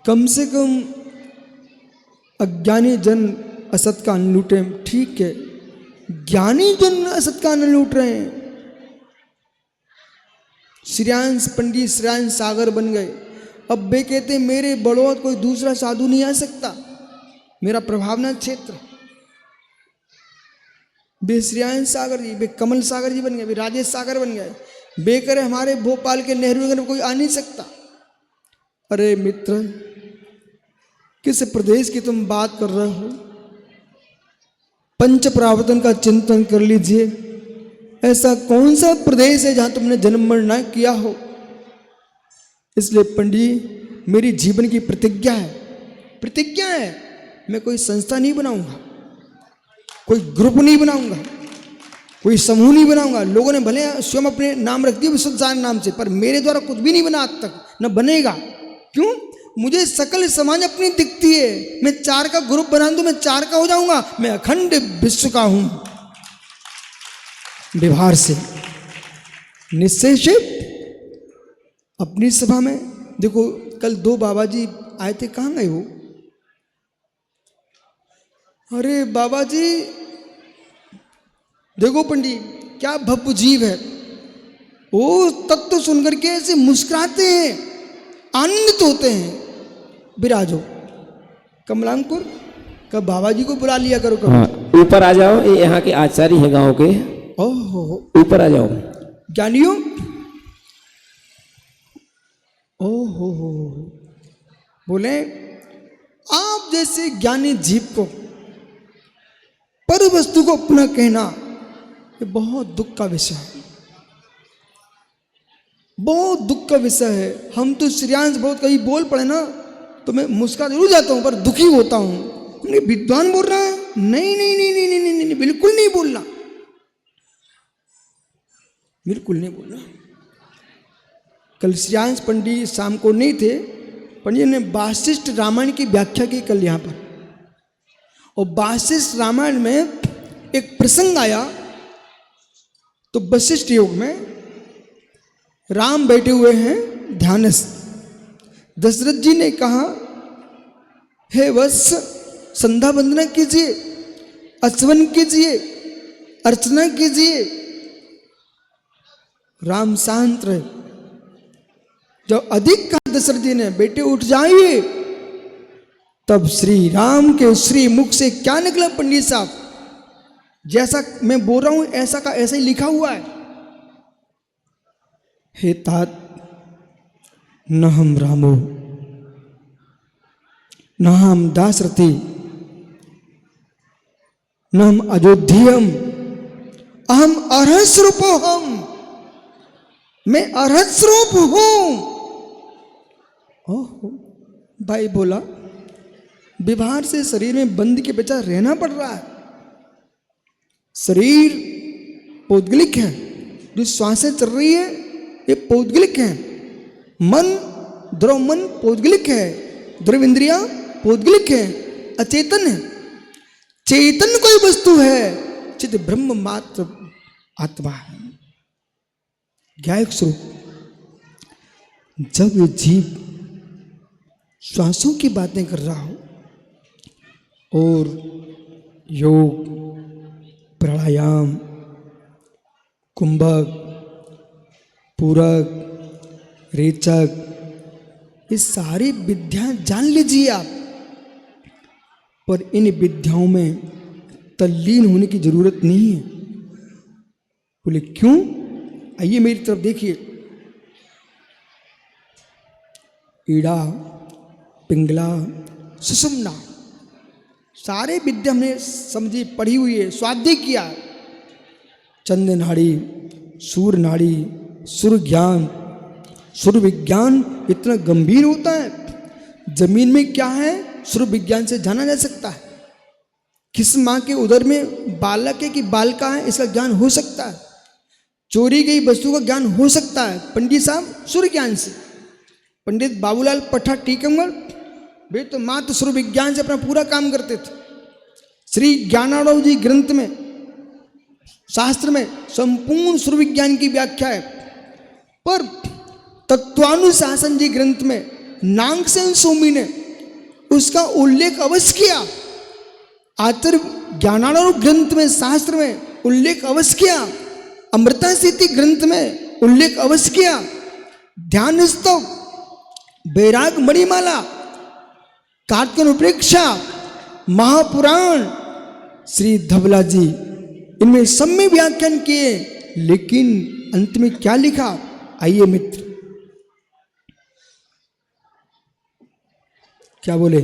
कम से कम अज्ञानी जन असत का आनंद लूटे, ठीक है। ज्ञानी जन असत का आनंद लूट रहे हैं। श्रेयांश पंडित श्रेयांश सागर बन गए। अब वे कहते हैं मेरे बड़ौत कोई दूसरा साधु नहीं आ सकता, मेरा प्रभावना क्षेत्र। वे श्रेयांश सागर जी, वे कमल सागर जी बन गए, वे राजेश सागर बन गए। वे करे हमारे भोपाल के नेहरू नगर में कोई आ नहीं सकता। अरे मित्र, किस प्रदेश की तुम बात कर रहे हो? पंच प्रावर्तन का चिंतन कर लीजिए। ऐसा कौन सा प्रदेश है जहां तुमने जन्म मरण ना किया हो? इसलिए पंडित, मेरी जीवन की प्रतिज्ञा है, मैं कोई संस्था नहीं बनाऊंगा, कोई ग्रुप नहीं बनाऊंगा, कोई समूह नहीं बनाऊंगा। लोगों ने भले स्वयं अपने नाम रख दिए विशुद्ध सागर नाम से, पर मेरे द्वारा कुछ भी नहीं बना आज तक, न बनेगा। क्यों? मुझे सकल समाज अपनी दिखती है। मैं चार का ग्रुप बना दूं, मैं चार का हो जाऊंगा। मैं अखंड विश्व का हूं, व्यवहार से निश्चय से। अपनी सभा में देखो, कल दो बाबा जी आए थे, कहाँ गए वो? अरे बाबा जी देखो पंडित, क्या भव्य जीव है। वो तत्व सुनकर के ऐसे मुस्कुराते हैं, आनंदित होते हैं। विराजो कमलांकुर, कब बाबा जी को बुला लिया करो कभी। हाँ, ऊपर आ जाओ, ये यहाँ के आचार्य है गांव के। ओहो, ऊपर आ जाओ ज्ञानियों। ओहो, बोले आप जैसे ज्ञानी जीव को, पर वस्तु को अपना कहना, ये बहुत दुख का विषय है, बहुत दुख का विषय है। हम तो श्रेयांश बहुत कहीं बोल पड़े ना तो मैं मुस्कुरा जरूर जाता हूं, पर दुखी होता हूं। विद्वान बोल रहा है, नहीं नहीं नहीं नहीं नहीं नहीं, नहीं बिल्कुल नहीं बोलना, बिल्कुल नहीं बोलना। कल श्रेयांश पंडित शाम को नहीं थे, पंडित ने वासिष्ठ रामायण की व्याख्या की कल यहाँ पर। और वासिष्ठ रामायण में एक प्रसंग आया, तो वशिष्ठ योग में राम बैठे हुए हैं ध्यानस्थ। दशरथ जी ने कहा, हे वत्स, संध्या वंदना कीजिए, अचवन कीजिए, अर्चना कीजिए। राम शांत रहे। जब अधिक कहा दशरथ जी ने, बेटे उठ जाइए, तब श्री राम के श्री मुख से क्या निकला पंडित साहब? जैसा मैं बोल रहा हूं ऐसा का ऐसा ही लिखा हुआ है। हे तात, न हम रामो, न हम दाशरथी, न हम अयोध्यम, अहम अर्हत स्वरूपो हम, मैं अर्हत स्वरूप हूं। ओहो, भाई बोला, व्यवहार से शरीर में बंद के बचा रहना पड़ रहा है। शरीर पौद्गलिक है, जो श्वासें चल रही है ये पौद्गलिक है। मन, द्रव मन पौद्गलिक है, द्रव इंद्रिया पौद्गलिक है, अचेतन है। चेतन कोई वस्तु है, चित ब्रह्म मात्र आत्मा है, ज्ञायक स्वरूप। जब ये जीव श्वासों की बातें कर रहा हो और योग, प्राणायाम, कुंभक, पूरक, रेचक, ये सारी विद्याएं जान लीजिए आप, पर इन विद्याओं में तल्लीन होने की जरूरत नहीं है। बोले क्यों? आइए मेरी तरफ देखिए। ईड़ा, पिंगला, सुषुम्ना, सारे विद्या हमने समझी, पढ़ी हुई है, स्वाध्याय किया। चंद्र नाड़ी, सूर्य नाड़ी, सूर्य ज्ञान, सूर्य विज्ञान इतना गंभीर होता है। जमीन में क्या है सूर्य विज्ञान से जाना जा सकता है। किस माँ के उदर में बालक है कि बालिका है इसका ज्ञान हो सकता है। चोरी गई वस्तु का ज्ञान हो सकता है पंडित साहब सूर्य ज्ञान से। पंडित बाबूलाल पट्टा टीकमगढ़ वे तो मात्र सूर्य विज्ञान से अपना पूरा काम करते थे। श्री ज्ञानाड़व जी ग्रंथ में, शास्त्र में संपूर्ण सूर्य विज्ञान की व्याख्या है। पर तत्वानुशासन जी ग्रंथ में नागसेन स्वामी ने उसका उल्लेख अवश्य किया। आचार्य ज्ञानाड़व ग्रंथ में, शास्त्र में उल्लेख अवश्य किया। अमृता स्थिति ग्रंथ में उल्लेख अवश्य किया। ध्यान स्तव, बैराग मणिमाला, कार्तिक उपरेक्षा, महापुराण, श्री धबला जी, इनमें सब में व्याख्यान किए। लेकिन अंत में क्या लिखा? आइए मित्र, क्या बोले?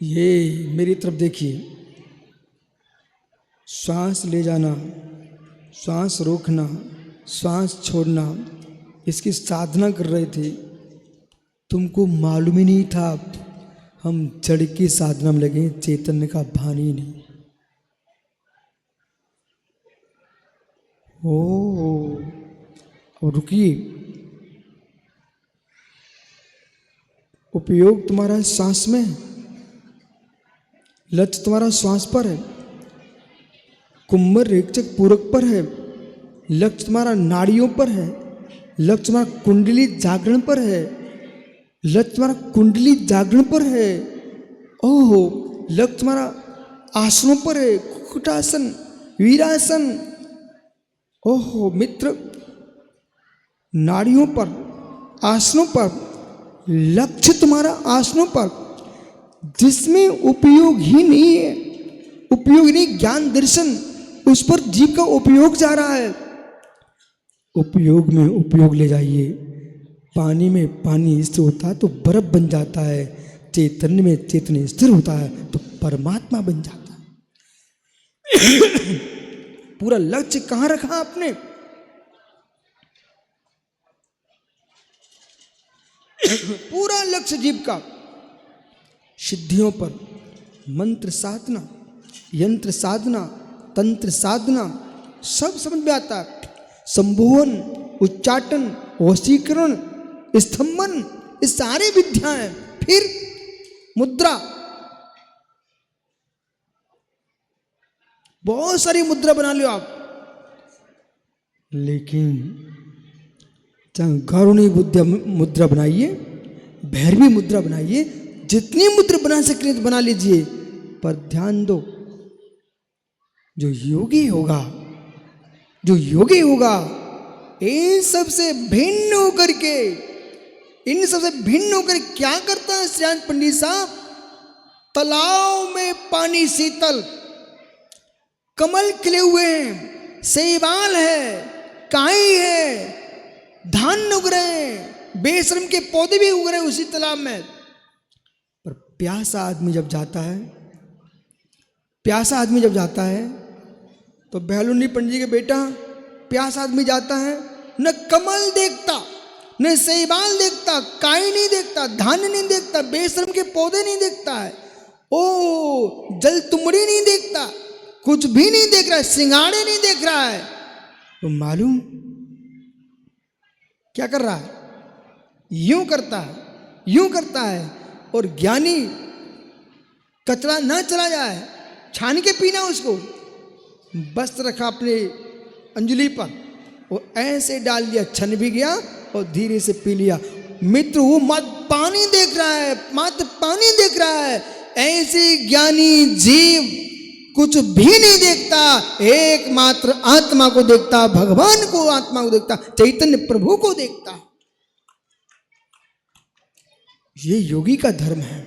ये मेरी तरफ देखिए। श्वास ले जाना, श्वास रोकना, श्वास छोड़ना, इसकी साधना कर रहे थे। तुमको मालूम ही नहीं था हम जड़ की साधना में लगे, चैतन्य का भान ही नहीं। और रुकिए, उपयोग तुम्हारा सांस में है, लक्ष्य तुम्हारा श्वास पर है, कुंभर रेचक पूरक पर है, लक्ष्य तुम्हारा नाड़ियों पर है, लक्ष्य तुम्हारा कुंडली जागरण पर है, लक्ष्य तुम्हारा कुंडली जागरण पर है। ओहो, लक्ष्य तुम्हारा आसनों पर है, कुक्कुटासन, वीरासन। ओहो मित्र, नाड़ियों पर, आसनों पर, लक्ष्य तुम्हारा आसनों पर, जिसमें उपयोग ही नहीं है, उपयोग नहीं, ज्ञान दर्शन, उस पर जीव का उपयोग जा रहा है। उपयोग में उपयोग ले जाइए। पानी में पानी स्थिर होता है तो बर्फ बन जाता है, चैतन्य में चैतन्य स्थिर होता है तो परमात्मा बन जाता है। पूरा लक्ष्य कहां रखा आपने? पूरा लक्ष्य जीव का सिद्धियों पर, मंत्र साधना, यंत्र साधना, तंत्र साधना, सब समझ में आता है। संबोधन, उच्चाटन, वशीकरण, स्तंभन, ये सारे विद्याएं। फिर मुद्रा, बहुत सारी मुद्रा बना लो आप, लेकिन चाहे गौरणी मुद्रा बनाइए, भैरवी मुद्रा बनाइए, जितनी मुद्रा बना सकते तो बना लीजिए, पर ध्यान दो, जो योगी होगा, जो योगी होगा, इन सबसे भिन्न होकर के, इन सबसे भिन्न होकर क्या करता है श्रीनाथ पंडित साहब? तालाब में पानी शीतल, कमल खिले हुए हैं, शैवाल है, काई है, धान उग रहे हैं, बेशरम के पौधे भी उग रहे हैं उसी तालाब में। पर प्यासा आदमी जब जाता है, प्यासा आदमी जब जाता है तो बहलुनी पंडित जी के बेटा, प्यासा आदमी जाता है, न कमल देखता, न शैवाल देखता, काई नहीं देखता, धान नहीं देखता, बेशरम के पौधे नहीं देखता है, ओ जल तुमड़ी नहीं देखता, कुछ भी नहीं देख रहा है, सिंगाड़े नहीं देख रहा है। तो मालूम क्या कर रहा है? यूं करता है, यूं करता है। और ज्ञानी कचरा ना चला जाए, छान के पीना उसको, वस्त्र रखा अपने अंजलि पर, वो ऐसे डाल दिया, छन भी गया और धीरे से पी लिया। मित्र, वो मात्र पानी देख रहा है, मात्र पानी देख रहा है। ऐसे ज्ञानी जीव कुछ भी नहीं देखता, एकमात्र आत्मा को देखता, भगवान को, आत्मा को देखता, चैतन्य प्रभु को देखता। ये योगी का धर्म है।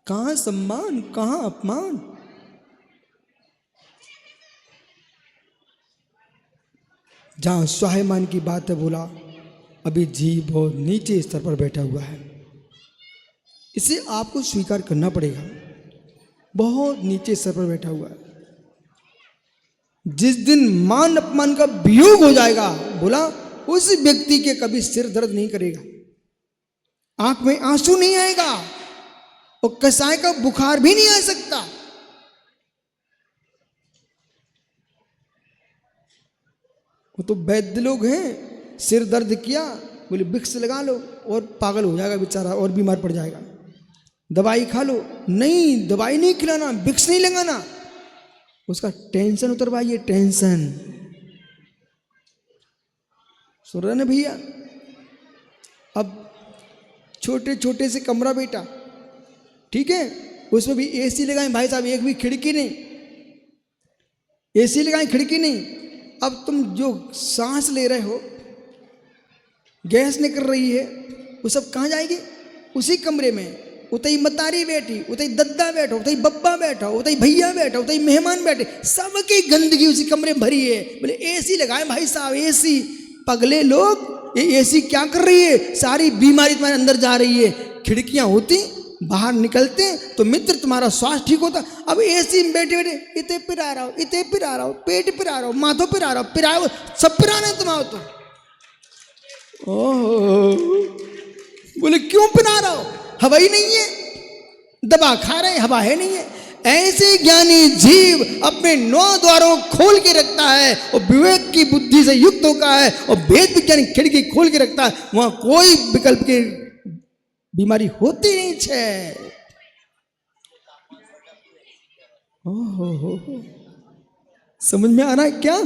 कहां सम्मान, कहां अपमान। जहां स्वाभिमान की बात है बोला, अभी जीव बहुत नीचे स्तर पर बैठा हुआ है। इसे आपको स्वीकार करना पड़ेगा, बहुत नीचे स्तर पर बैठा हुआ है। जिस दिन मान अपमान का वियोग हो जाएगा बोला, उस व्यक्ति के कभी सिर दर्द नहीं करेगा, आंख में आंसू नहीं आएगा और कसाय का बुखार भी नहीं आ सकता। वो तो वैद्य लोग हैं, सिर दर्द किया बोले विक्स लगा लो और पागल हो जाएगा बेचारा और बीमार पड़ जाएगा, दवाई खा लो। नहीं, दवाई नहीं खिलाना, विक्स नहीं लगाना, उसका टेंशन उतरवाइए, टेंशन। सुन रहे ना भैया? अब छोटे छोटे से कमरा बेटा, ठीक है, उसमें भी एसी लगाएं भाई साहब, एक भी खिड़की नहीं, एसी लगाएं, खिड़की नहीं। अब तुम जो सांस ले रहे हो, गैस निकल रही है, वो सब कहाँ जाएगी? उसी कमरे में। उतई मतारी बैठी, उतई दद्दा बैठो, उतई बब्बा बैठा, उतई भैया बैठा, उतई मेहमान बैठे, सबकी गंदगी उसी कमरे में भरी है। बोले एसी लगाए भाई साहब, एसी। पगले लोग, ये एसी क्या कर रही है? सारी बीमारी तुम्हारे अंदर जा रही है। खिड़कियां होती, बाहर निकलते तो मित्र तुम्हारा स्वास्थ्य ठीक होता। अब एसी में बैठे बैठे इतने पिरा रहा हो, इतने पिरा रहा हो, पेट पिरा रहा हो, माथों पिरा रहा हो, पिराओ, सब पिराना है तुम्हारा तो। ओह, बोले क्यों पिरा रहा हो? हवा ही नहीं है, दबा खा रहे, हवा है नहीं है। ऐसे ज्ञानी जीव अपने 9 द्वारों खोल के रखता है और विवेक की बुद्धि से युक्त होता है और वेद विज्ञान खिड़की खोल के रखता है, वहां कोई विकल्प की बीमारी होती नहीं है। ओहो, समझ में आ रहा है क्या?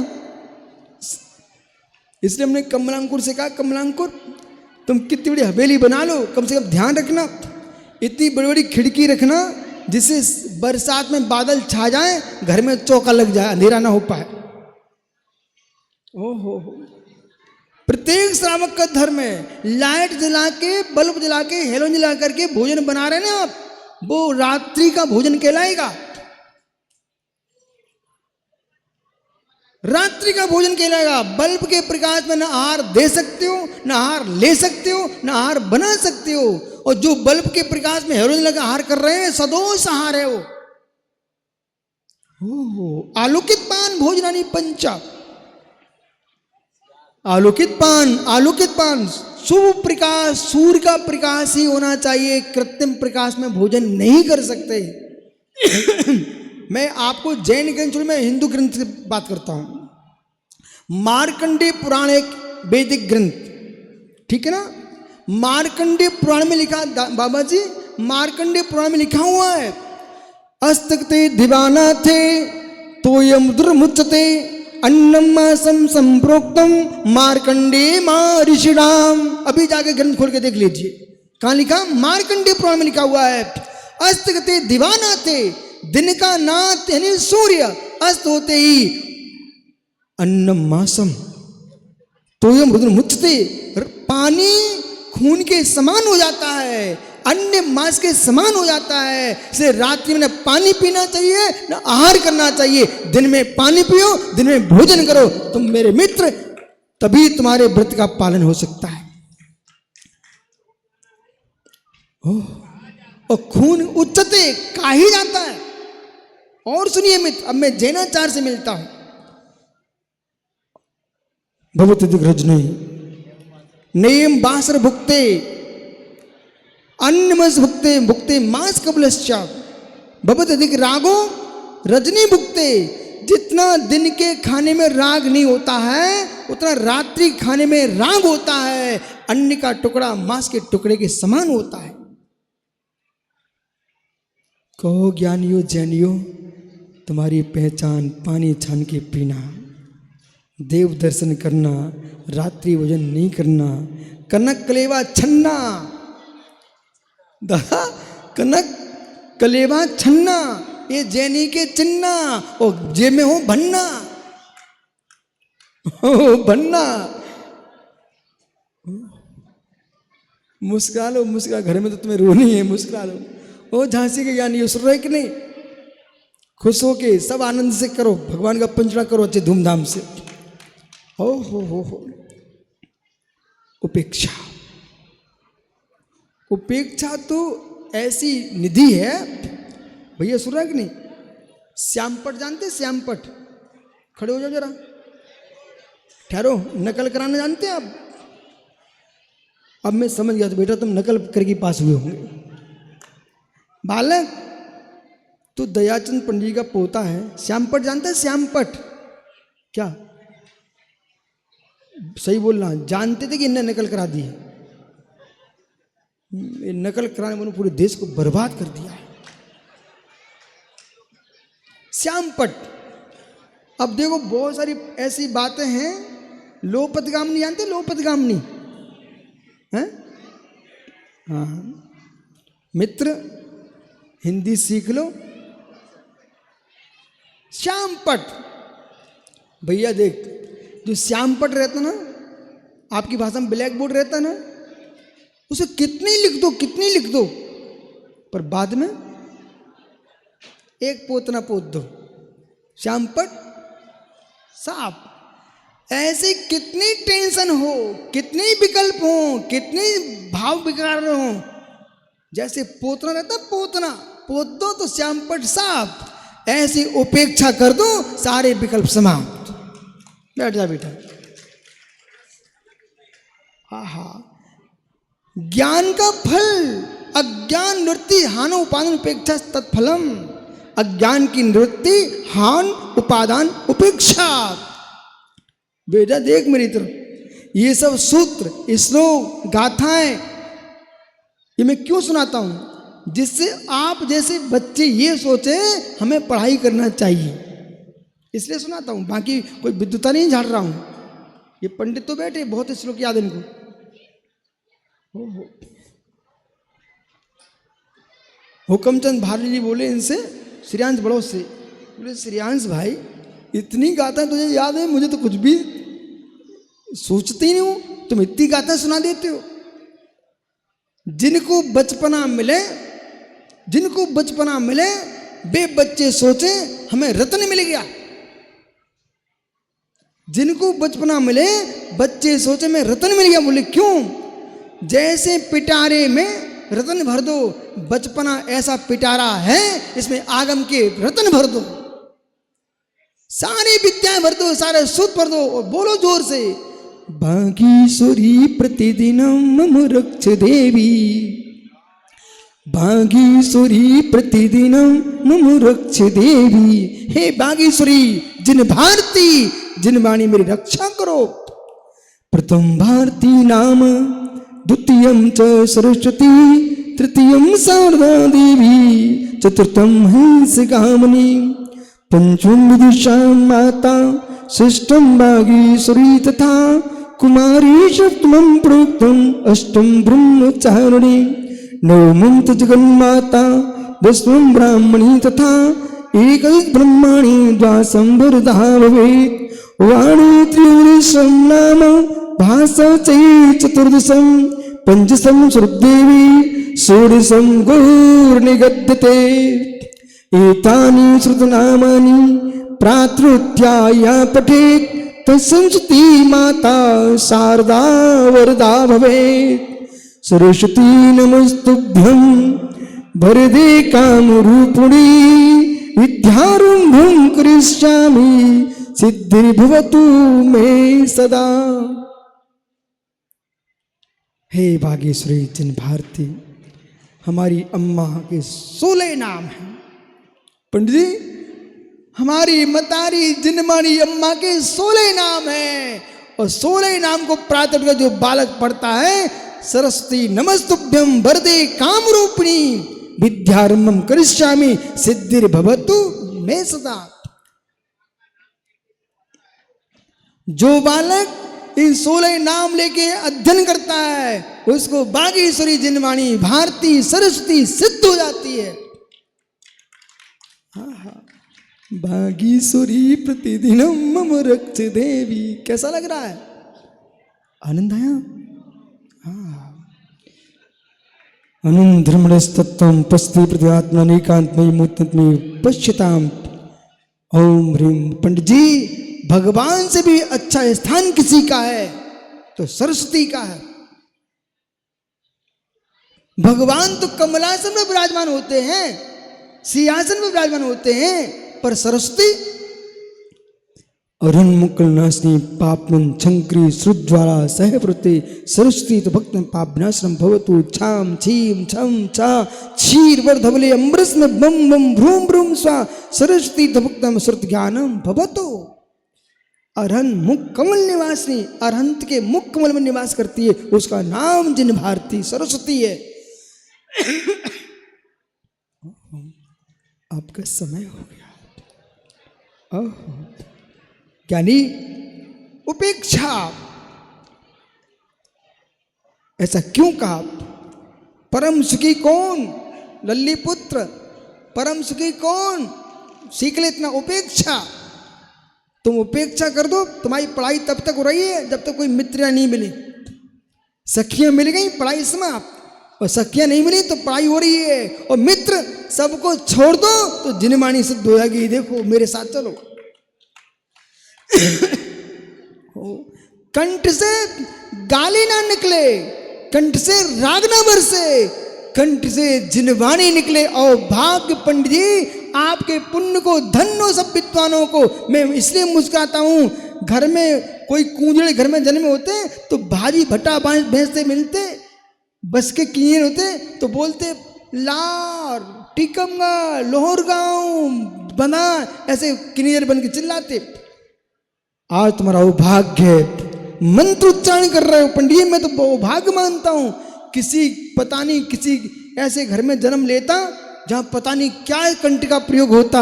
इसलिए हमने कमलांकुर से कहा, कमलांकुर तुम कितनी बड़ी हवेली बना लो, कम से कम ध्यान रखना, इतनी बड़ी बड़ी खिड़की रखना जिससे बरसात में बादल छा जाए, घर में चौका लग जाए, अंधेरा ना हो पाए। ओहो, प्रत्येक श्रावक का धर्म है, लाइट जला के, बल्ब जला के, हेलोजन जला करके भोजन बना रहे ना आप, वो रात्रि का भोजन कहलाएगा, रात्रि का भोजन कहलाएगा। बल्ब के प्रकाश में न आहार दे सकते हो, न आहार ले सकते हो, न आहार बना सकते हो। और जो बल्ब के प्रकाश में हेरोजन लगा आहार कर रहे हैं, सदोष आहार है वो। आलोकित पान भोजनानि पंचा, आलोकित पान शुभ प्रकाश, सूर्य का प्रकाश ही होना चाहिए, कृत्रिम प्रकाश में भोजन नहीं कर सकते। मैं आपको जैन ग्रंथ में हिंदू ग्रंथ से बात करता हूं। मार्कंडेय पुराण एक वैदिक ग्रंथ, ठीक है ना? मार्कंडेय पुराण में लिखा, बाबा जी मार्कंडेय पुराण में लिखा हुआ है, अस्तकते दिवाना थे तोयम दुर्मुच्यते अन्नम मासम संप्रोक्तम मार्कंडेय महर्षिणाम। अभी जाके ग्रंथ खोल के देख लीजिए, कहां लिखा? मार्कंडेय पुराण में लिखा हुआ है, अस्तकते दिवाना थे, दिन का नाथ यानी सूर्य अस्त होते ही अन्नम मासम तोयम रुद्रमुच्यते, पानी खून के समान हो जाता है, अन्य मास के समान हो जाता है। इसे रात्रि में न पानी पीना चाहिए न आहार करना चाहिए, दिन में पानी पियो, दिन में भोजन करो, तुम मेरे मित्र, तभी तुम्हारे व्रत का पालन हो सकता है। और खून उच्चते काहे जाता है। और सुनिए मित्र, अब मैं जैनाचार्य से मिलता हूं। भगवत दिग्रजने नेम बासर भुक्ते अन्नमस भुक्ते भुक्ते मांस कबलश्चा भगवत अधिक रागो रजनी भुक्ते। जितना दिन के खाने में राग नहीं होता है, उतना रात्रि खाने में राग होता है। अन्न का टुकड़ा मांस के टुकड़े के समान होता है। कहो ज्ञानियों जैनियों, तुम्हारी पहचान पानी छान के पीना, देव दर्शन करना, रात्रि भोजन नहीं करना, कनक कलेवा छन्ना, दादा कनक कलेवा छन्ना, ये जैनी के चिन्ना, और जेब में हो भन्ना, भन्ना। मुस्कुरा लो, मुस्कुरा, घर में तो तुम्हें रोनी है, मुस्कुरा लो। ओ झांसी के ज्ञानी सुन रहे कि नहीं? खुश हो के सब आनंद से करो, भगवान का पंचड़ा करो अच्छे धूमधाम से। ओ हो उपेक्षा। उपेक्षा तो ऐसी निधि है भैया, सुन रहा है कि नहीं? श्यामपट जानते हैं? श्यामपट, खड़े हो जाओ जरा, ठहरो। नकल कराना जानते हैं आप? अब मैं समझ गया, तो बेटा तुम नकल करके पास हुए होंगे। बालक, तो दयाचंद पंडित जी का पोता है। श्यामपट जानता है? श्यामपट क्या सही बोलना, जानते थे कि इन्हें नकल करा दी है? ये नकल कराने वालों पूरे देश को बर्बाद कर दिया है। श्यामपट। अब देखो बहुत सारी ऐसी बातें हैं। लोपतगामिनी जानते? लोपतगामिनी हैं? हाँ मित्र, हिंदी सीख लो। श्यामपट भैया देख, जो श्यामपट रहता ना, आपकी भाषा में ब्लैक बोर्ड रहता ना, उसे कितनी लिख दो, पर बाद में एक पोतना पोत दो। श्यामपट साफ। ऐसे कितनी टेंशन हो, कितने विकल्प हो, कितने भाव विकार हो, जैसे पोतना रहता, पोतना पोत दो तो श्यामपट साफ। ऐसी उपेक्षा कर दो, सारे विकल्प समाप्त। बैठ जा बेटा। आहा, ज्ञान का फल अज्ञान निवृत्ति हान उपादान उपेक्षा तत्फलम। अज्ञान की निवृत्ति हान उपादान उपेक्षा। बेटा देख मेरी तरफ, ये सब सूत्र, श्लोक, गाथाएं, ये मैं क्यों सुनाता हूं? जिससे आप जैसे बच्चे ये सोचे हमें पढ़ाई करना चाहिए, इसलिए सुनाता हूं। बाकी कोई विद्वता नहीं झाड़ रहा हूं। ये पंडित तो बैठे, बहुत श्लोक याद इनको। हुकमचंद भारती जी बोले इनसे, श्रेयांश बड़ों से, बोले श्रेयांश भाई इतनी गाथा तुझे याद है, मुझे तो कुछ भी सोचते ही नहीं हो, तुम इतनी गाथा सुना देते हो। जिनको बचपना मिले वे बच्चे सोचे हमें रत्न मिल गया। जिनको बचपना मिले बच्चे सोचे मैं रत्न मिल गया। बोले क्यों? जैसे पिटारे में रत्न भर दो, बचपना ऐसा पिटारा है, इसमें आगम के रत्न भर दो, सारी विद्याएं भर दो, सारे सूत्र भर दो, और बोलो जोर से, बागीश्वरी प्रतिदिनम मम रक्ष देवी, बागीश्वरी प्रतिदिनम मम रक्ष देवी। हे बागीश्वरी, जिन भारती, जिन वाणी मेरी रक्षा करो। प्रथम भारती नाम, द्वितीयम च सरस्वती, तृतीयम शारदा देवी, चतुर्थम हंसगामिनी, पंचम विदिशा माता, षष्ठम बागीश्वरी तथा कुमारी सप्तमं प्रोक्तम, अष्टम ब्रह्मचारिणी, नवमं च जगन्माता, दशमं ब्राह्मणी तथा एकैक ब्रह्मणि द्वादशं वरदा भवेत्। वाणी त्रिपुरेशं नाम, भाषा चै चतुर्दशं, पंचदशं श्रुतदेवी, षोडशं गौर्निगद्यते। एतानि श्रुतनामानि प्रातरुत्थाय पठेत्, तत्संस्कृति माता शारदा वरदा भवेत्। सरस्वती नमस्तुभ्यं वरदे कामरूपिणी, विद्यारंभं करिष्यामि, सिद्धिर्भवतु मे सदा। हे भाग्यश्री जिन भारती, हमारी अम्मा के 16 नाम हैं। पंडित जी, हमारी मतारी जिनमानी अम्मा के 16 नाम हैं, और 16 नाम को प्रातः का जो बालक पढ़ता है, सरस्वती नमस्तुभ्यं वरदे कामरूपिणी, विद्यारंभं करिष्यामि, सिद्धिर्भवतु मे सदा। जो बालक इन 16 नाम लेके अध्ययन करता है, उसको बागेश्वरी जिनवाणी भारती सरस्वती सिद्ध हो जाती है। बागेश्वरी प्रतिदिनम मम रक्ष देवी। कैसा लग रहा है? आनंद आया? अनंत धर्मस्तत्वं पस्ति प्रतिआत्मा एकांतमयी मूर्तिमयी पश्यताम। ओम ह्रीं। पंडित जी भगवान से भी अच्छा स्थान किसी का है तो सरस्वती का है। भगवान तो कमलासन में विराजमान होते हैं, सिंहासन में विराजमान होते हैं, पर सरस्वती अरुण मुकुल नाशनी पापमन शंकरी श्रुद्वारा सहप्रति सरस्वती तो भक्त पाप विनाशनम भवतु छाम छीम छम छा क्षीर वर्धवले अमृत में बम बम भ्रूम भ्रूम स्वा सरस्वती तो भक्तम श्रुत ज्ञानम भवतु। अरहन मुख कमल निवासिनी, अरहंत के मुख कमल में निवास करती है, उसका नाम जिन भारती सरस्वती है। आपका समय हो गया। यानी उपेक्षा। ऐसा क्यों कहा? परम सुखी कौन? लल्ली पुत्र परम सुखी कौन? सीख ले इतना, उपेक्षा। तुम उपेक्षा कर दो, तुम्हारी पढ़ाई तब तक हो रही है जब तक कोई मित्र नहीं मिले। सखियां मिल गई, पढ़ाई समाप्त, और सखियां नहीं मिली तो पढ़ाई हो रही है। और मित्र सबको छोड़ दो तो जिनमानी सिद्ध हो जाएगी। देखो मेरे साथ चलो। कंठ से गाली ना निकले, कंठ से राग ना बरसे, कंठ से जिनवाणी निकले। और भाग्य पंडित जी, आपके पुण्य को, धन्य सब विद्वानों को। मैं इसलिए मुस्कुराता हूं, घर में कोई कूंजड़े घर में जन्मे होते तो भाजी भट्टा भैंस से मिलते, बस के किए होते तो बोलते लार टिकमगा लोहर गांव बना, ऐसे किनियर बन के चिल्लाते। आज तुम्हारा सौभाग्य है, मंत्र उच्चारण कर रहे हो पंडित जी, मैं तो सौभाग्य मानता हूं। किसी पता नहीं किसी ऐसे घर में जन्म लेता जहां पता नहीं क्या कंठ का प्रयोग होता,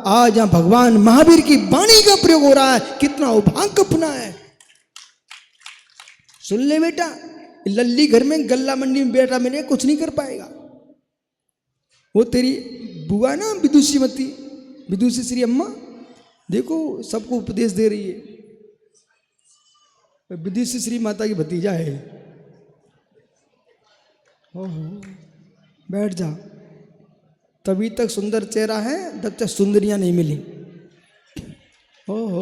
आज जहां भगवान महावीर की वाणी का प्रयोग हो रहा है, कितना सौभाग्य अपना है। सुन ले बेटा, लल्ली घर में गल्ला मंडी में बेटा मिले कुछ नहीं कर पाएगा। वो तेरी बुआ ना विदुषीमती, विदुषी श्री अम्मा, देखो सबको उपदेश दे रही है। विदुषी श्री माता की भतीजा है। ओहो, बैठ जा। तभी तक सुंदर चेहरा है जब तक सुंदरियां नहीं मिली। ओहो,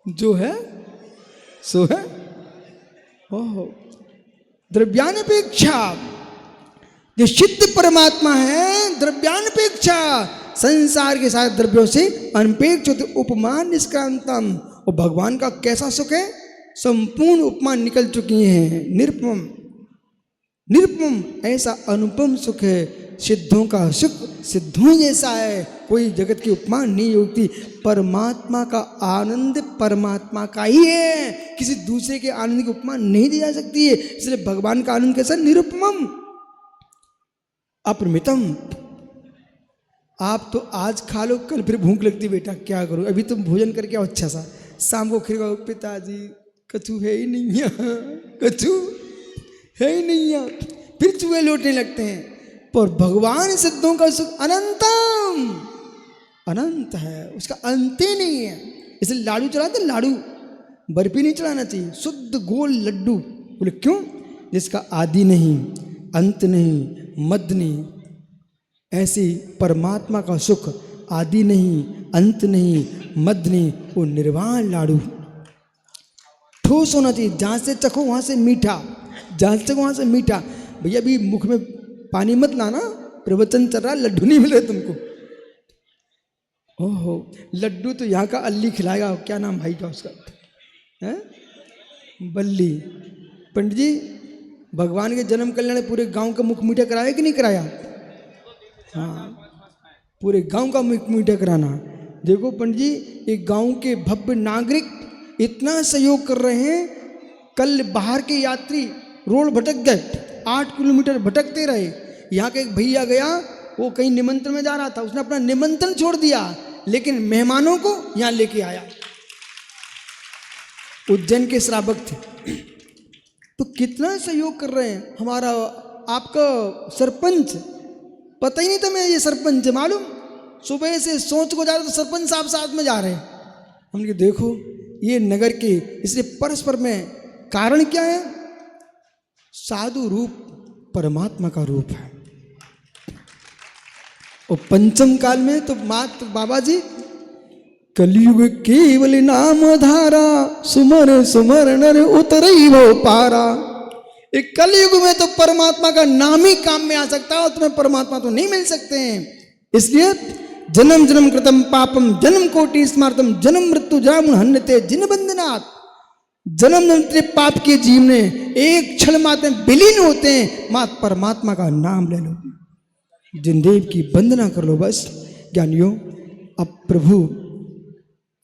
जो है सो है। ओहो, द्रव्यानपेक्षा, जो सिद्ध परमात्मा है द्रव्यानपेक्षा, संसार के सारे द्रव्यों से अनपेक्ष होते, उपमान निष्क्रांतम। और भगवान का कैसा सुख है? संपूर्ण उपमान निकल चुकी हैं। निरुपम, निरुपम ऐसा अनुपम सुख है। सिद्धों का सुख सिद्धों जैसा है, कोई जगत की उपमान नहीं होती। परमात्मा का आनंद परमात्मा का ही है, किसी दूसरे के आनंद की उपमान नहीं दी जा सकती है। इसलिए भगवान का आनंद कैसा? निरुपमम अपरिमितम। आप तो आज खा लो, कल फिर भूख लगती बेटा, क्या करूं? अभी तुम भोजन करके आओ अच्छा सा, शाम को खिलाओ। पिताजी कछु है ही नहीं यहाँ, कछु है ही नहीं यहाँ, फिर चूहे लौटने लगते हैं। पर भगवान सिद्धों का सुख अनंतम, अनंत है, उसका अंत ही नहीं है। इसलिए लाडू चढ़ाते, लाडू बर्फी नहीं चढ़ाना चाहिए, शुद्ध गोल लड्डू। बोले क्यों? जिसका आदि नहीं, अंत नहीं, मध्य नहीं। ऐसी परमात्मा का सुख आदि नहीं, अंत नहीं, मध्य नहीं, वो निर्वाण लाडू। ठोस होना चाहिए, जहाँ से चखो वहाँ से मीठा, जहाँ से चखो वहाँ से मीठा। भैया अभी मुख में पानी मत लाना, प्रवचन चल रहा, लड्डू नहीं मिल रहे तुमको। ओहो, लड्डू तो यहाँ का अल्ली खिलाएगा। क्या नाम भाई का उसका है? बल्ली। पंडित जी, भगवान के जन्म कल्याण ने पूरे गांव का मुख मीठा कराया कि नहीं कराया? हाँ, पूरे गांव का मुख मीठा कराना। देखो पंडित जी, एक गांव के भव्य नागरिक इतना सहयोग कर रहे हैं। कल बाहर के यात्री रोड भटक गए, 8 किलोमीटर भटकते रहे। यहाँ का एक भैया गया, वो कहीं निमंत्रण में जा रहा था, उसने अपना निमंत्रण छोड़ दिया, लेकिन मेहमानों को यहाँ लेके आया। उज्जैन के श्रावक थे, तो कितना सहयोग कर रहे हैं। हमारा आपका सरपंच, पता ही नहीं था मैं ये सरपंच है, मालूम? सुबह से सोच को जा रहे तो सरपंच साहब साथ में जा रहे हैं। हमने देखो ये नगर के, इसलिए परस्पर में कारण क्या है? साधु रूप परमात्मा का रूप है। और पंचम काल में तो मात्र बाबा जी कलयुग केवल नाम धारा, सुमर सुमर नर उतरई वो पारा। एक कलयुग में तो परमात्मा का नाम ही काम में आ सकता है, तुम्हें परमात्मा तो नहीं मिल सकते हैं। इसलिए जन्म जन्म कृतम पापम जन्म कोटि स्मार्तम जन्म मृत्यु जामुन हन्यते जिन बंधनात्। जन्म जन्म तेरे पाप के जीव ने एक क्षण मात्र में विलीन होते हैं, मात परमात्मा का नाम ले लो, जिनदेव की वंदना कर लो। बस ज्ञानियों, अब प्रभु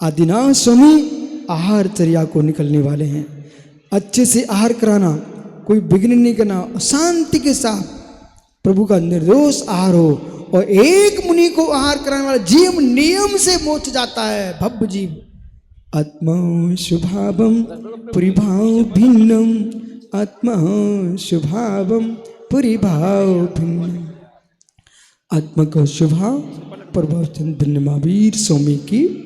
आदिनाथ स्वामी आहार चर्या को निकलने वाले हैं। अच्छे से आहार कराना, कोई विघ्न नहीं करना, शांति के साथ प्रभु का निर्दोष आहार हो। और एक मुनि को आहार कराने वाला जीव नियम से मोक्ष जाता है, भव्य जीव। आत्मा शुभावम परिभाव भिन्नम, आत्मा शुभावम परिभाव भिन्नम। आत्मा का स्वभाव प्रभाव भिन्न महावीर स्वामी की